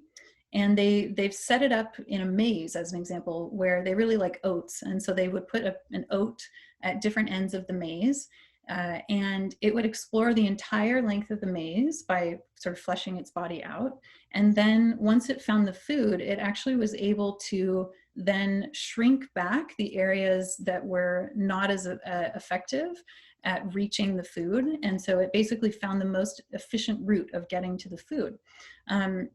And they've set it up in a maze, as an example, where they really like oats. And so they would put an oat at different ends of the maze. And it would explore the entire length of the maze by sort of fleshing its body out. And then once it found the food, it actually was able to then shrink back the areas that were not as effective at reaching the food. And so it basically found the most efficient route of getting to the food. And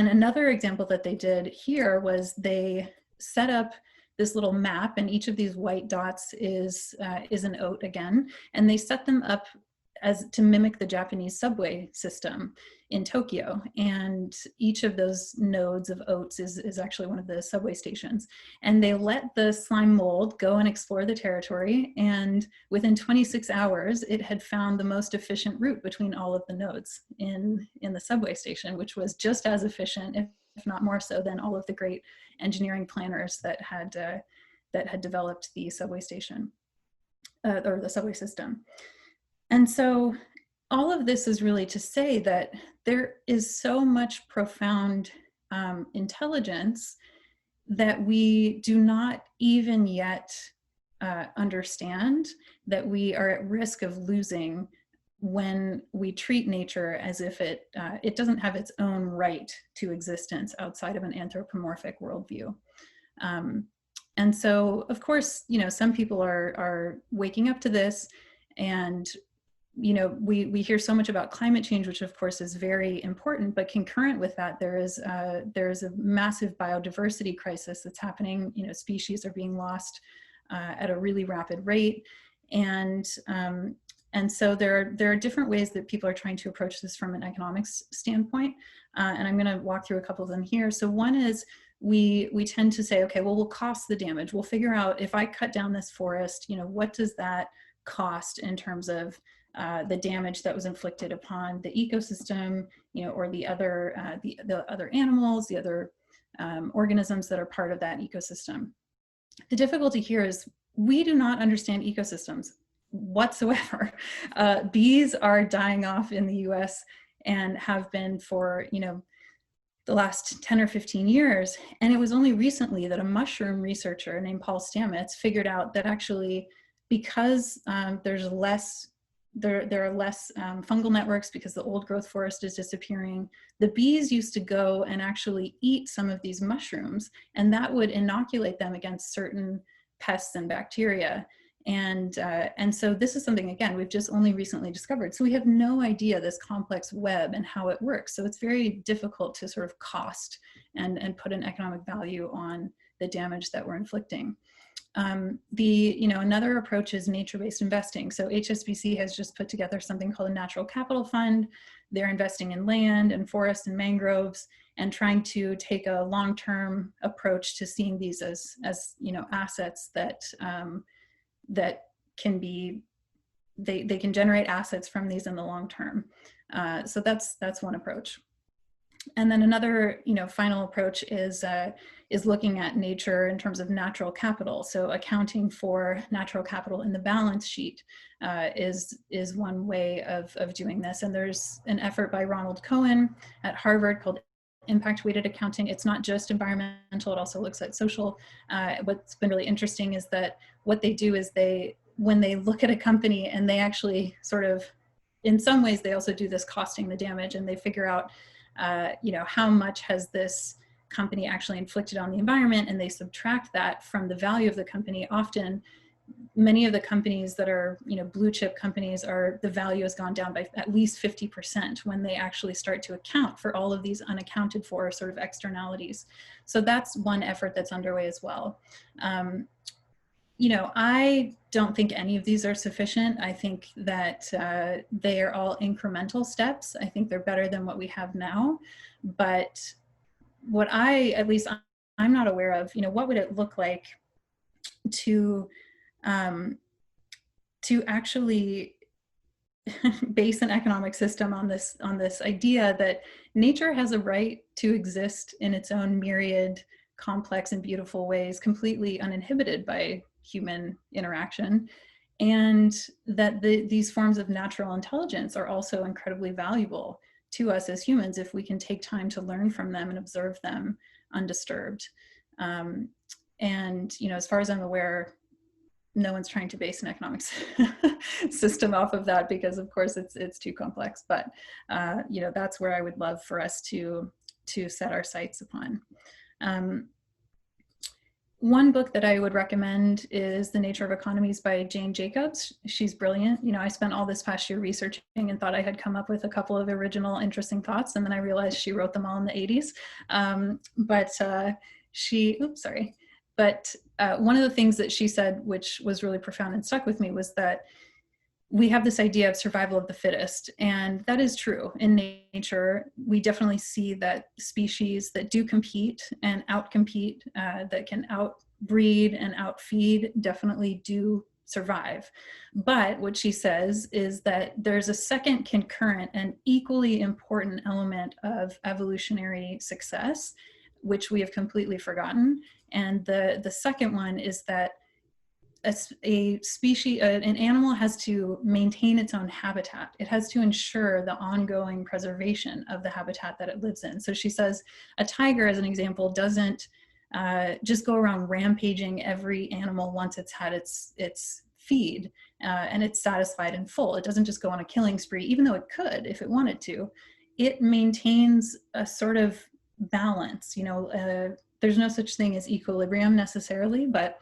another example that they did here was they set up this little map, and each of these white dots is an oat again, and they set them up as to mimic the Japanese subway system in Tokyo. And each of those nodes of oats is actually one of the subway stations. And they let the slime mold go and explore the territory. And within 26 hours, it had found the most efficient route between all of the nodes in the subway station, which was just as efficient, if not more so, than all of the great engineering planners that had developed the subway station or the subway system. And so all of this is really to say that there is so much profound intelligence that we do not even yet understand, that we are at risk of losing when we treat nature as if it doesn't have its own right to existence outside of an anthropomorphic worldview. And so, of course, some people are waking up to this, and we hear so much about climate change, which of course is very important, but concurrent with that, there is a massive biodiversity crisis that's happening. Species are being lost at a really rapid rate. And so there are different ways that people are trying to approach this from an economics standpoint. And I'm going to walk through a couple of them here. So one is we tend to say, okay, well, we'll cost the damage. We'll figure out, if I cut down this forest, what does that cost in terms of the damage that was inflicted upon the ecosystem, or the other animals, the other organisms that are part of that ecosystem. The difficulty here is we do not understand ecosystems whatsoever. Bees are dying off in the US and have been for, the last 10 or 15 years. And it was only recently that a mushroom researcher named Paul Stamets figured out that actually, because there are less fungal networks, because the old growth forest is disappearing, the bees used to go and actually eat some of these mushrooms, and that would inoculate them against certain pests and bacteria. And so this is something, again, we've just only recently discovered. So we have no idea this complex web and how it works. So it's very difficult to sort of cost and put an economic value on the damage that we're inflicting. Another approach is nature-based investing. So HSBC has just put together something called a natural capital fund. They're investing in land and forests and mangroves, and trying to take a long-term approach to seeing these as assets that can be, they can generate assets from these in the long term. So that's one approach. And then another, final approach is looking at nature in terms of natural capital. So accounting for natural capital in the balance sheet is one way of doing this. And there's an effort by Ronald Cohen at Harvard called impact weighted accounting. It's not just environmental, it also looks at social. What's been really interesting is that what they do is when they look at a company, and they actually sort of, in some ways, they also do this costing the damage, and they figure out how much has this company actually inflicted on the environment, and they subtract that from the value of the company. Often, many of the companies that are, blue chip companies, the value has gone down by at least 50% when they actually start to account for all of these unaccounted for sort of externalities. So that's one effort that's underway as well. I don't think any of these are sufficient. I think that they are all incremental steps. I think they're better than what we have now. But what I'm not aware of, what would it look like to actually base an economic system on this idea that nature has a right to exist in its own myriad, complex and beautiful ways, completely uninhibited by human interaction, and that these forms of natural intelligence are also incredibly valuable to us as humans if we can take time to learn from them and observe them undisturbed. And as far as I'm aware, no one's trying to base an economic system off of that, because of course it's too complex. But that's where I would love for us to set our sights upon. One book that I would recommend is The Nature of Economies by Jane Jacobs. She's brilliant. I spent all this past year researching and thought I had come up with a couple of original, interesting thoughts, and then I realized she wrote them all in the 80s. But one of the things that she said, which was really profound and stuck with me, was that we have this idea of survival of the fittest, and that is true. In nature, we definitely see that species that do compete and outcompete, that can outbreed and outfeed, definitely do survive. But what she says is that there's a second concurrent and equally important element of evolutionary success, which we have completely forgotten. And the second one is that a species, an animal has to maintain its own habitat. It has to ensure the ongoing preservation of the habitat that it lives in. So she says a tiger, as an example, doesn't just go around rampaging every animal once it's had its feed and it's satisfied and full. It doesn't just go on a killing spree, even though it could if it wanted to. It maintains a sort of balance. There's no such thing as equilibrium necessarily, but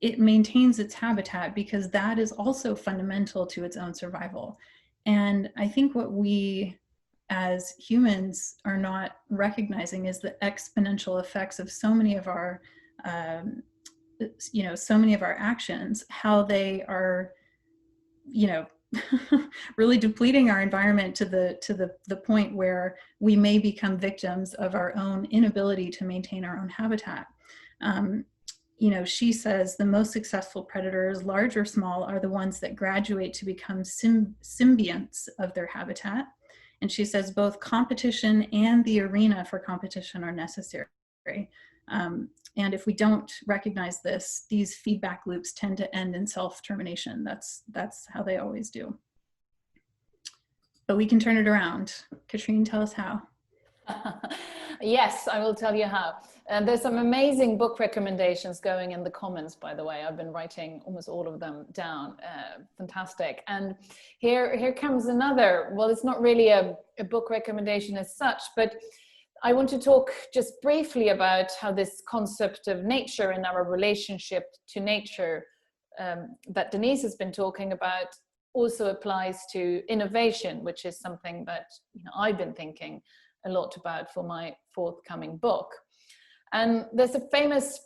it maintains its habitat because that is also fundamental to its own survival. And I think what we as humans are not recognizing is the exponential effects of so many of our actions, how they are, really depleting our environment to the point where we may become victims of our own inability to maintain our own habitat. She says the most successful predators, large or small, are the ones that graduate to become symbionts of their habitat. And she says both competition and the arena for competition are necessary. And if we don't recognize this, these feedback loops tend to end in self-termination. That's how they always do. But we can turn it around. Katrine, tell us how. Yes, I will tell you how. And there's some amazing book recommendations going in the comments, by the way. I've been writing almost all of them down. Fantastic. And here comes another. Well, it's not really a book recommendation as such, but I want to talk just briefly about how this concept of nature and our relationship to nature that Denise has been talking about also applies to innovation, which is something that I've been thinking a lot about for my forthcoming book. And there's a famous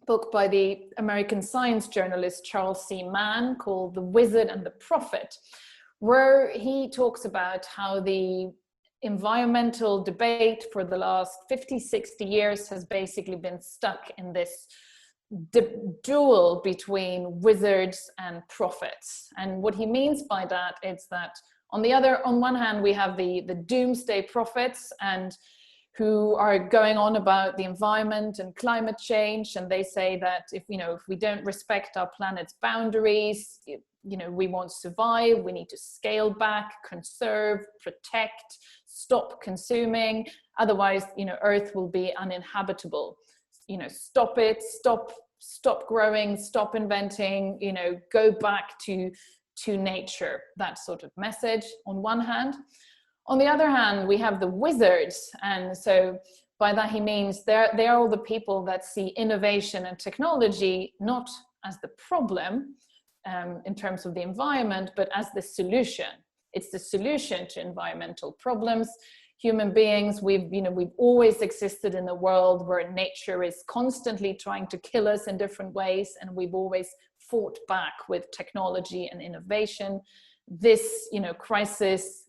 book by the American science journalist Charles C. Mann called The Wizard and the Prophet, where he talks about how the environmental debate for the last 50, 60 years has basically been stuck in this duel between wizards and prophets. And what he means by that is that On one hand, we have the doomsday prophets, and who are going on about the environment and climate change, and they say that if we don't respect our planet's boundaries, we won't survive. We need to scale back, conserve, protect, stop consuming. Otherwise, Earth will be uninhabitable. Stop it, stop growing, stop inventing, go back to nature, that sort of message on one hand. On the other hand, we have the wizards, and so by that he means they are all the people that see innovation and technology not as the problem in terms of the environment, but as the solution. It's the solution to environmental problems. Human beings, we've always existed in a world where nature is constantly trying to kill us in different ways, and we've always fought back with technology and innovation. This, crisis,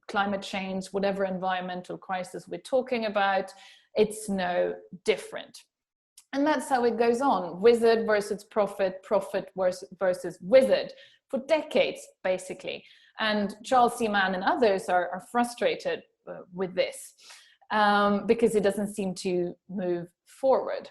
climate change, whatever environmental crisis we're talking about, it's no different. And that's how it goes on. Wizard versus prophet, prophet versus wizard for decades, basically. And Charles C. Mann and others are frustrated with this because it doesn't seem to move forward.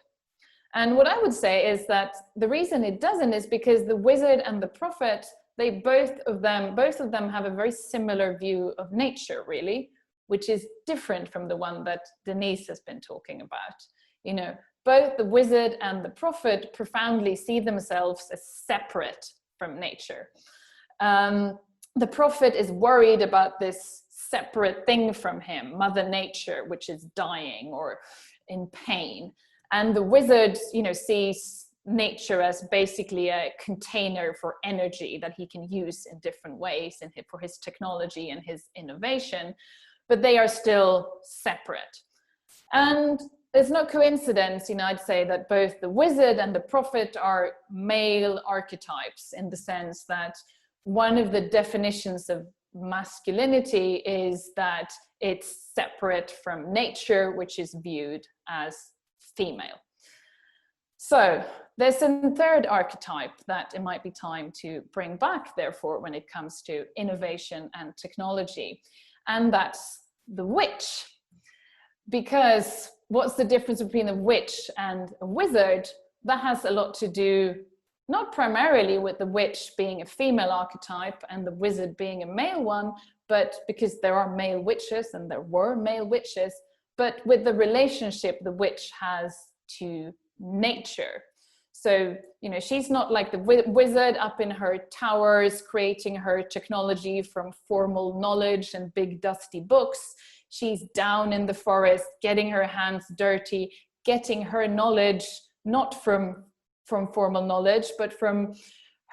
And what I would say is that the reason it doesn't is because the wizard and the prophet, both of them have a very similar view of nature, really, which is different from the one that Denise has been talking about. Both the wizard and the prophet profoundly see themselves as separate from nature. The prophet is worried about this separate thing from him, Mother Nature, which is dying or in pain. And the wizard, sees nature as basically a container for energy that he can use in different ways for his technology and his innovation, but they are still separate. And there's no coincidence, I'd say, that both the wizard and the prophet are male archetypes, in the sense that one of the definitions of masculinity is that it's separate from nature, which is viewed as female. So there's a third archetype that it might be time to bring back, therefore, when it comes to innovation and technology, and that's the witch. Because what's the difference between a witch and a wizard? That has a lot to do, not primarily with the witch being a female archetype and the wizard being a male one, but because there are male witches and there were male witches, but with the relationship the witch has to nature. So, she's not like the wizard up in her towers creating her technology from formal knowledge and big dusty books. She's down in the forest, getting her hands dirty, getting her knowledge, not from formal knowledge, but from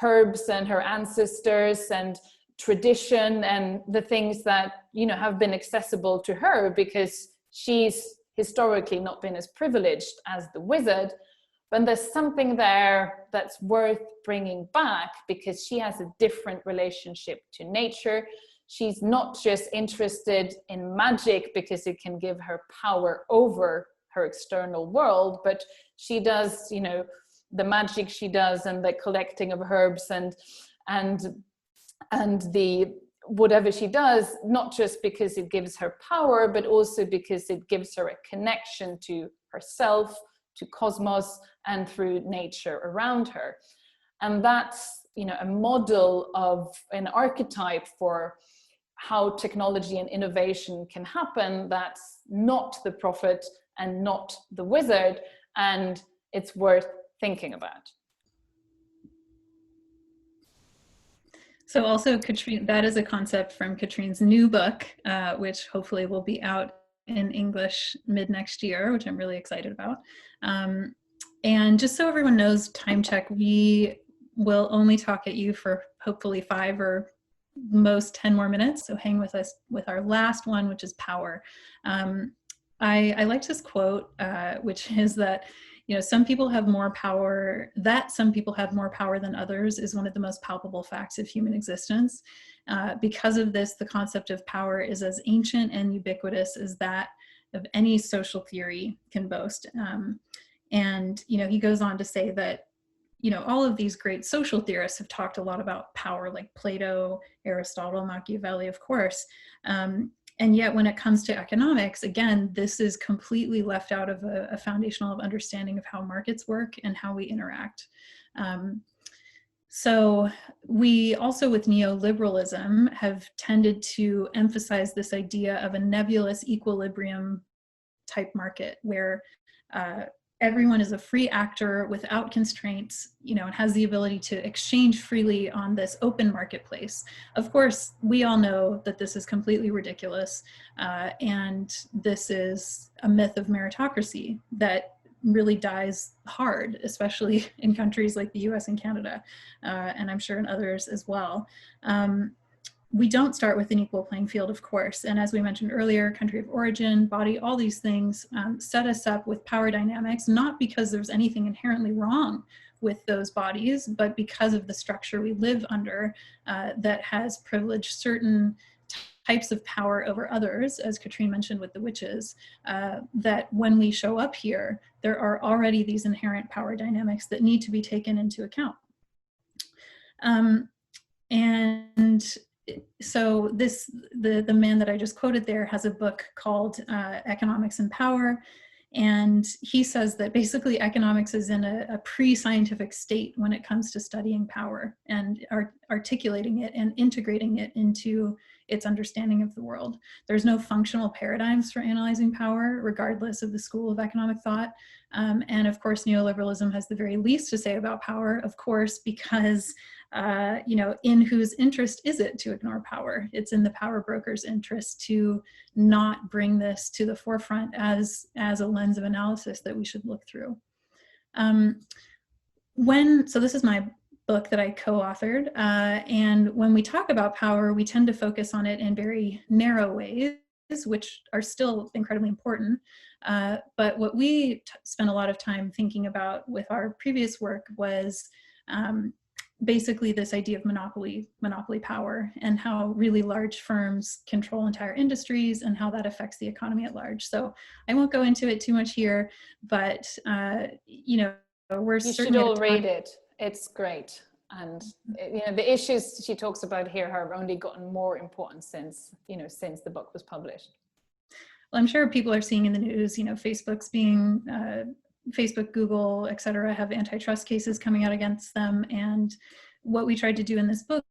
herbs and her ancestors and tradition and the things that, have been accessible to her, because she's historically not been as privileged as the wizard. But there's something there that's worth bringing back, because she has a different relationship to nature. She's not just interested in magic because it can give her power over her external world, but she does, the magic she does and the collecting of herbs and the whatever she does, not just because it gives her power, but also because it gives her a connection to herself, to cosmos, and through nature around her. And that's, a model of an archetype for how technology and innovation can happen. That's not the prophet and not the wizard, and it's worth thinking about. So also, Katrine, that is a concept from Katrine's new book, which hopefully will be out in English mid-next year, which I'm really excited about. And just so everyone knows, time check, we will only talk at you for hopefully 5 or most 10 more minutes. So hang with us with our last one, which is power. I liked this quote, which is that, some people have more power, than others is one of the most palpable facts of human existence. Because of this, the concept of power is as ancient and ubiquitous as that of any social theory can boast. And, he goes on to say that all of these great social theorists have talked a lot about power, like Plato, Aristotle, Machiavelli, of course. And yet when it comes to economics, again, this is completely left out of a foundational understanding of how markets work and how we interact. So we also, with neoliberalism, have tended to emphasize this idea of a nebulous equilibrium type market where everyone is a free actor without constraints, and has the ability to exchange freely on this open marketplace. Of course, we all know that this is completely ridiculous, and this is a myth of meritocracy that really dies hard, especially in countries like the US and Canada, and I'm sure in others as well. We don't start with an equal playing field, of course. And as we mentioned earlier, country of origin, body, all these things set us up with power dynamics, not because there's anything inherently wrong with those bodies, but because of the structure we live under that has privileged certain types of power over others, as Katrine mentioned with the witches, that when we show up here, there are already these inherent power dynamics that need to be taken into account. And so the man that I just quoted there has a book called Economics and Power, and he says that basically economics is in a pre-scientific state when it comes to studying power and articulating it and integrating it into its understanding of the world. There's no functional paradigms for analyzing power, regardless of the school of economic thought. And of course, neoliberalism has the very least to say about power, of course, because in whose interest is it to ignore power? It's in the power broker's interest to not bring this to the forefront as a lens of analysis that we should look through. So this is my book that I co-authored, and when we talk about power, we tend to focus on it in very narrow ways, which are still incredibly important. But what we spent a lot of time thinking about with our previous work was basically this idea of monopoly power and how really large firms control entire industries and how that affects the economy at large. So I won't go into it too much here, but we're you should all read it. It's great. And the issues she talks about here have only gotten more important since the book was published. Well, I'm sure people are seeing in the news, Facebook, Google, et cetera, have antitrust cases coming out against them. And what we tried to do in this book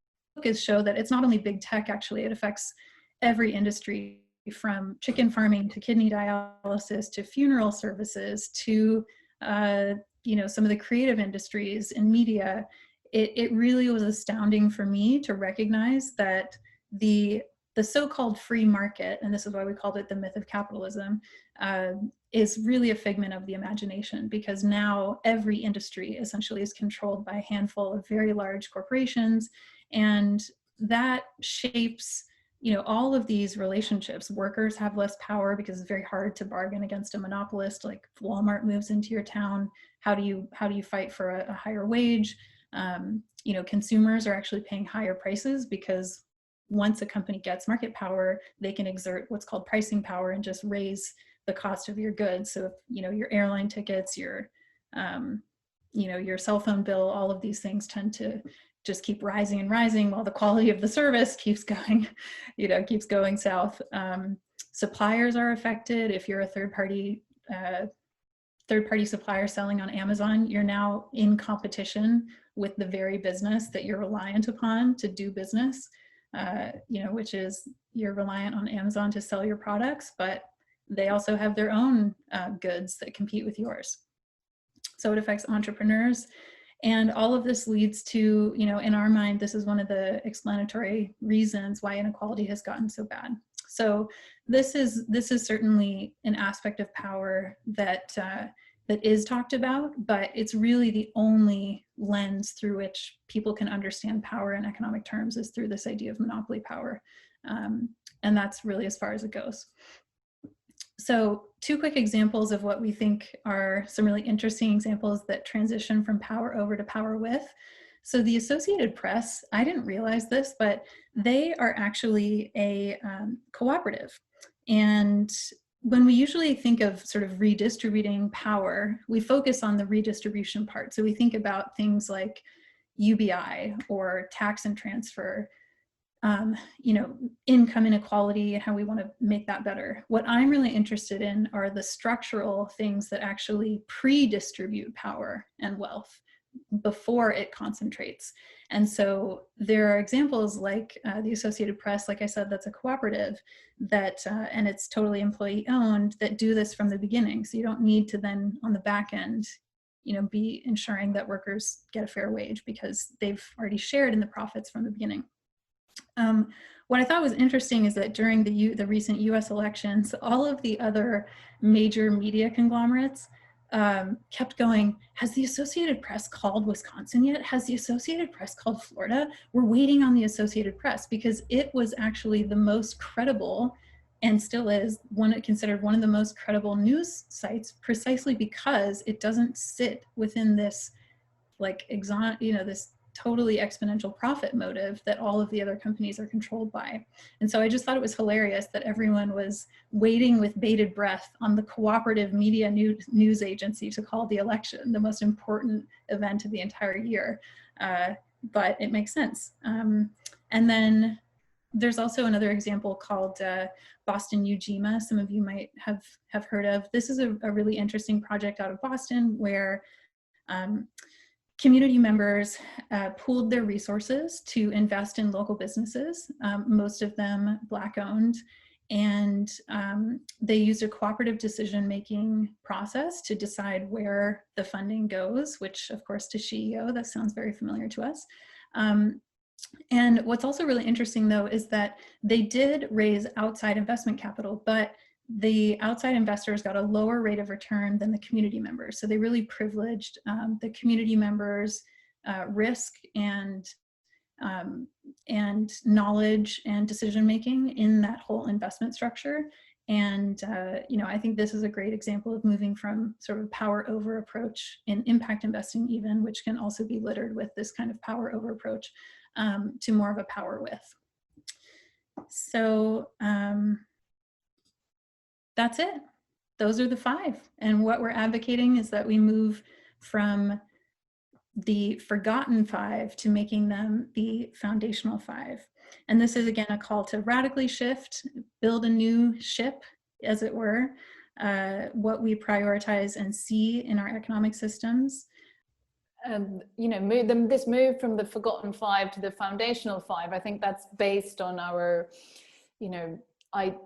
is show that it's not only big tech, actually, it affects every industry, from chicken farming to kidney dialysis to funeral services to, some of the creative industries and media. It really was astounding for me to recognize that the so-called free market, and this is why we called it the myth of capitalism, is really a figment of the imagination, because now every industry essentially is controlled by a handful of very large corporations, and that shapes all of these relationships. Workers have less power because it's very hard to bargain against a monopolist. Like Walmart moves into your town, how do you fight for a higher wage? Consumers are actually paying higher prices because once a company gets market power, they can exert what's called pricing power and just raise the cost of your goods. So, your airline tickets, your cell phone bill, all of these things tend to just keep rising and rising while the quality of the service keeps going south. Suppliers are affected. If you're a third-party supplier selling on Amazon, you're now in competition with the very business that you're reliant upon to do business, which is you're reliant on Amazon to sell your products, but they also have their own goods that compete with yours. So it affects entrepreneurs. And all of this leads to, in our mind, this is one of the explanatory reasons why inequality has gotten so bad. So this is certainly an aspect of power that is talked about, but it's really the only lens through which people can understand power in economic terms is through this idea of monopoly power. And that's really as far as it goes. So 2 quick examples of what we think are some really interesting examples that transition from power over to power with. So the Associated Press, I didn't realize this, but they are actually a cooperative. And when we usually think of sort of redistributing power, we focus on the redistribution part. So we think about things like UBI or tax and transfer, you know, income inequality and how we want to make that better. What I'm really interested in are the structural things that actually pre-distribute power and wealth before it concentrates. And so there are examples like the Associated Press, like I said, that's a cooperative that, and it's totally employee owned, that do this from the beginning. So you don't need to then on the back end, you know, be ensuring that workers get a fair wage because they've already shared in the profits from the beginning. What I thought was interesting is that during the recent US elections, all of the other major media conglomerates kept going, has the Associated Press called Wisconsin yet? Has the Associated Press called Florida? We're waiting on the Associated Press, because it was actually the most credible, and still is considered one of the most credible news sites, precisely because it doesn't sit within this like this totally exponential profit motive that all of the other companies are controlled by. And so I just thought it was hilarious that everyone was waiting with bated breath on the cooperative media news agency to call the election, the most important event of the entire year. But it makes sense. And then there's also another example called Boston Ujima. Some of you might have heard of. This is a really interesting project out of Boston where community members pooled their resources to invest in local businesses, most of them Black owned, and they used a cooperative decision-making process to decide where the funding goes, which of course to SheEO, that sounds very familiar to us. And what's also really interesting though is that they did raise outside investment capital, but the outside investors got a lower rate of return than the community members. So they really privileged the community members' risk and knowledge and decision-making in that whole investment structure. And you know, I think this is a great example of moving from sort of power over approach in impact investing even, which can also be littered with this kind of power over approach, to more of a power with. So, that's it. Those are the 5. And what we're advocating is that we move from the forgotten 5 to making them the foundational 5. And this is again a call to radically shift, build a new ship, as it were, what we prioritize and see in our economic systems. You know, this move from the forgotten 5 to the foundational 5, I think that's based on our, you know,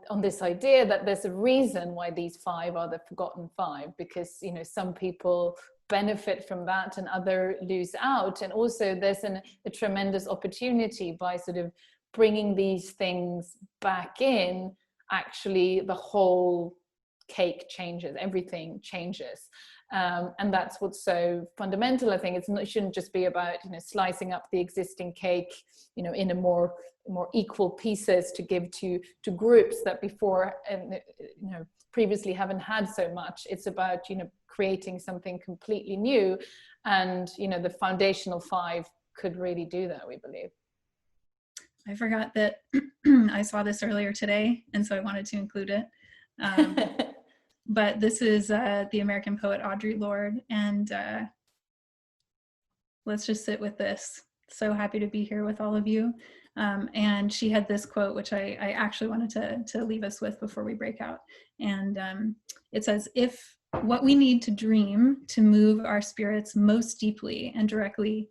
on this idea that there's a reason why these 5 are the forgotten 5, because, you know, some people benefit from that and others lose out. And also there's a tremendous opportunity by sort of bringing these things back in, actually the whole cake changes, everything changes. And that's what's so fundamental. I think it shouldn't just be about, you know, slicing up the existing cake, you know, in a more equal pieces to give to groups that before, you know, previously haven't had so much. It's about, you know, creating something completely new. And, you know, the foundational 5 could really do that, we believe. I forgot that I saw this earlier today, and so I wanted to include it. But this is the American poet Audre Lorde, and let's just sit with this. So happy to be here with all of you. And she had this quote, which I actually wanted to leave us with before we break out. And it says, if what we need to dream to move our spirits most deeply and directly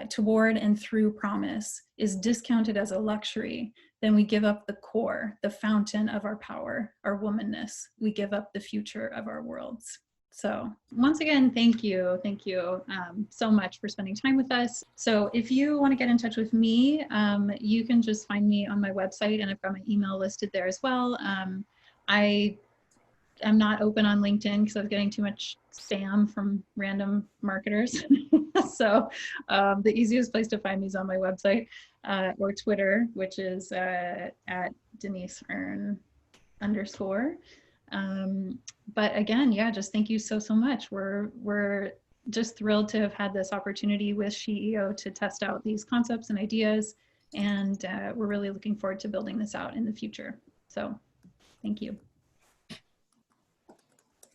toward and through promise is discounted as a luxury, then we give up the core, the fountain of our power, our womanness. We give up the future of our worlds. So once again, thank you so much for spending time with us. So if you want to get in touch with me, you can just find me on my website, and I've got my email listed there as well. I'm not open on LinkedIn because I was getting too much spam from random marketers. So the easiest place to find me is on my website or Twitter, which is at Denise Hearn _. But again, yeah, just thank you so much. We're just thrilled to have had this opportunity with SheEO to test out these concepts and ideas, and we're really looking forward to building this out in the future. So thank you.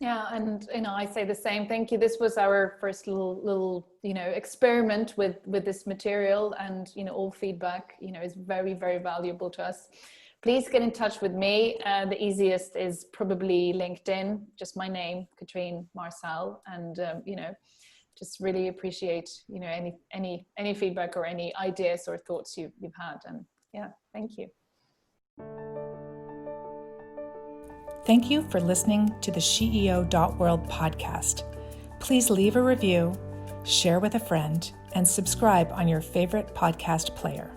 Yeah, and I say the same. Thank you. This was our first little experiment with this material, and all feedback is very, very valuable to us. Please get in touch with me. The easiest is probably LinkedIn, just my name, Katrine Marçal, and just really appreciate any feedback or any ideas or thoughts you've had. And yeah, thank you. Thank you for listening to the SheEO.World podcast. Please leave a review, share with a friend, and subscribe on your favorite podcast player.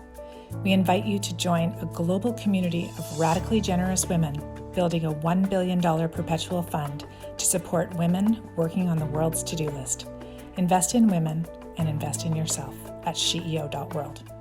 We invite you to join a global community of radically generous women building a $1 billion perpetual fund to support women working on the world's to-do list. Invest in women and invest in yourself at SheEO.World.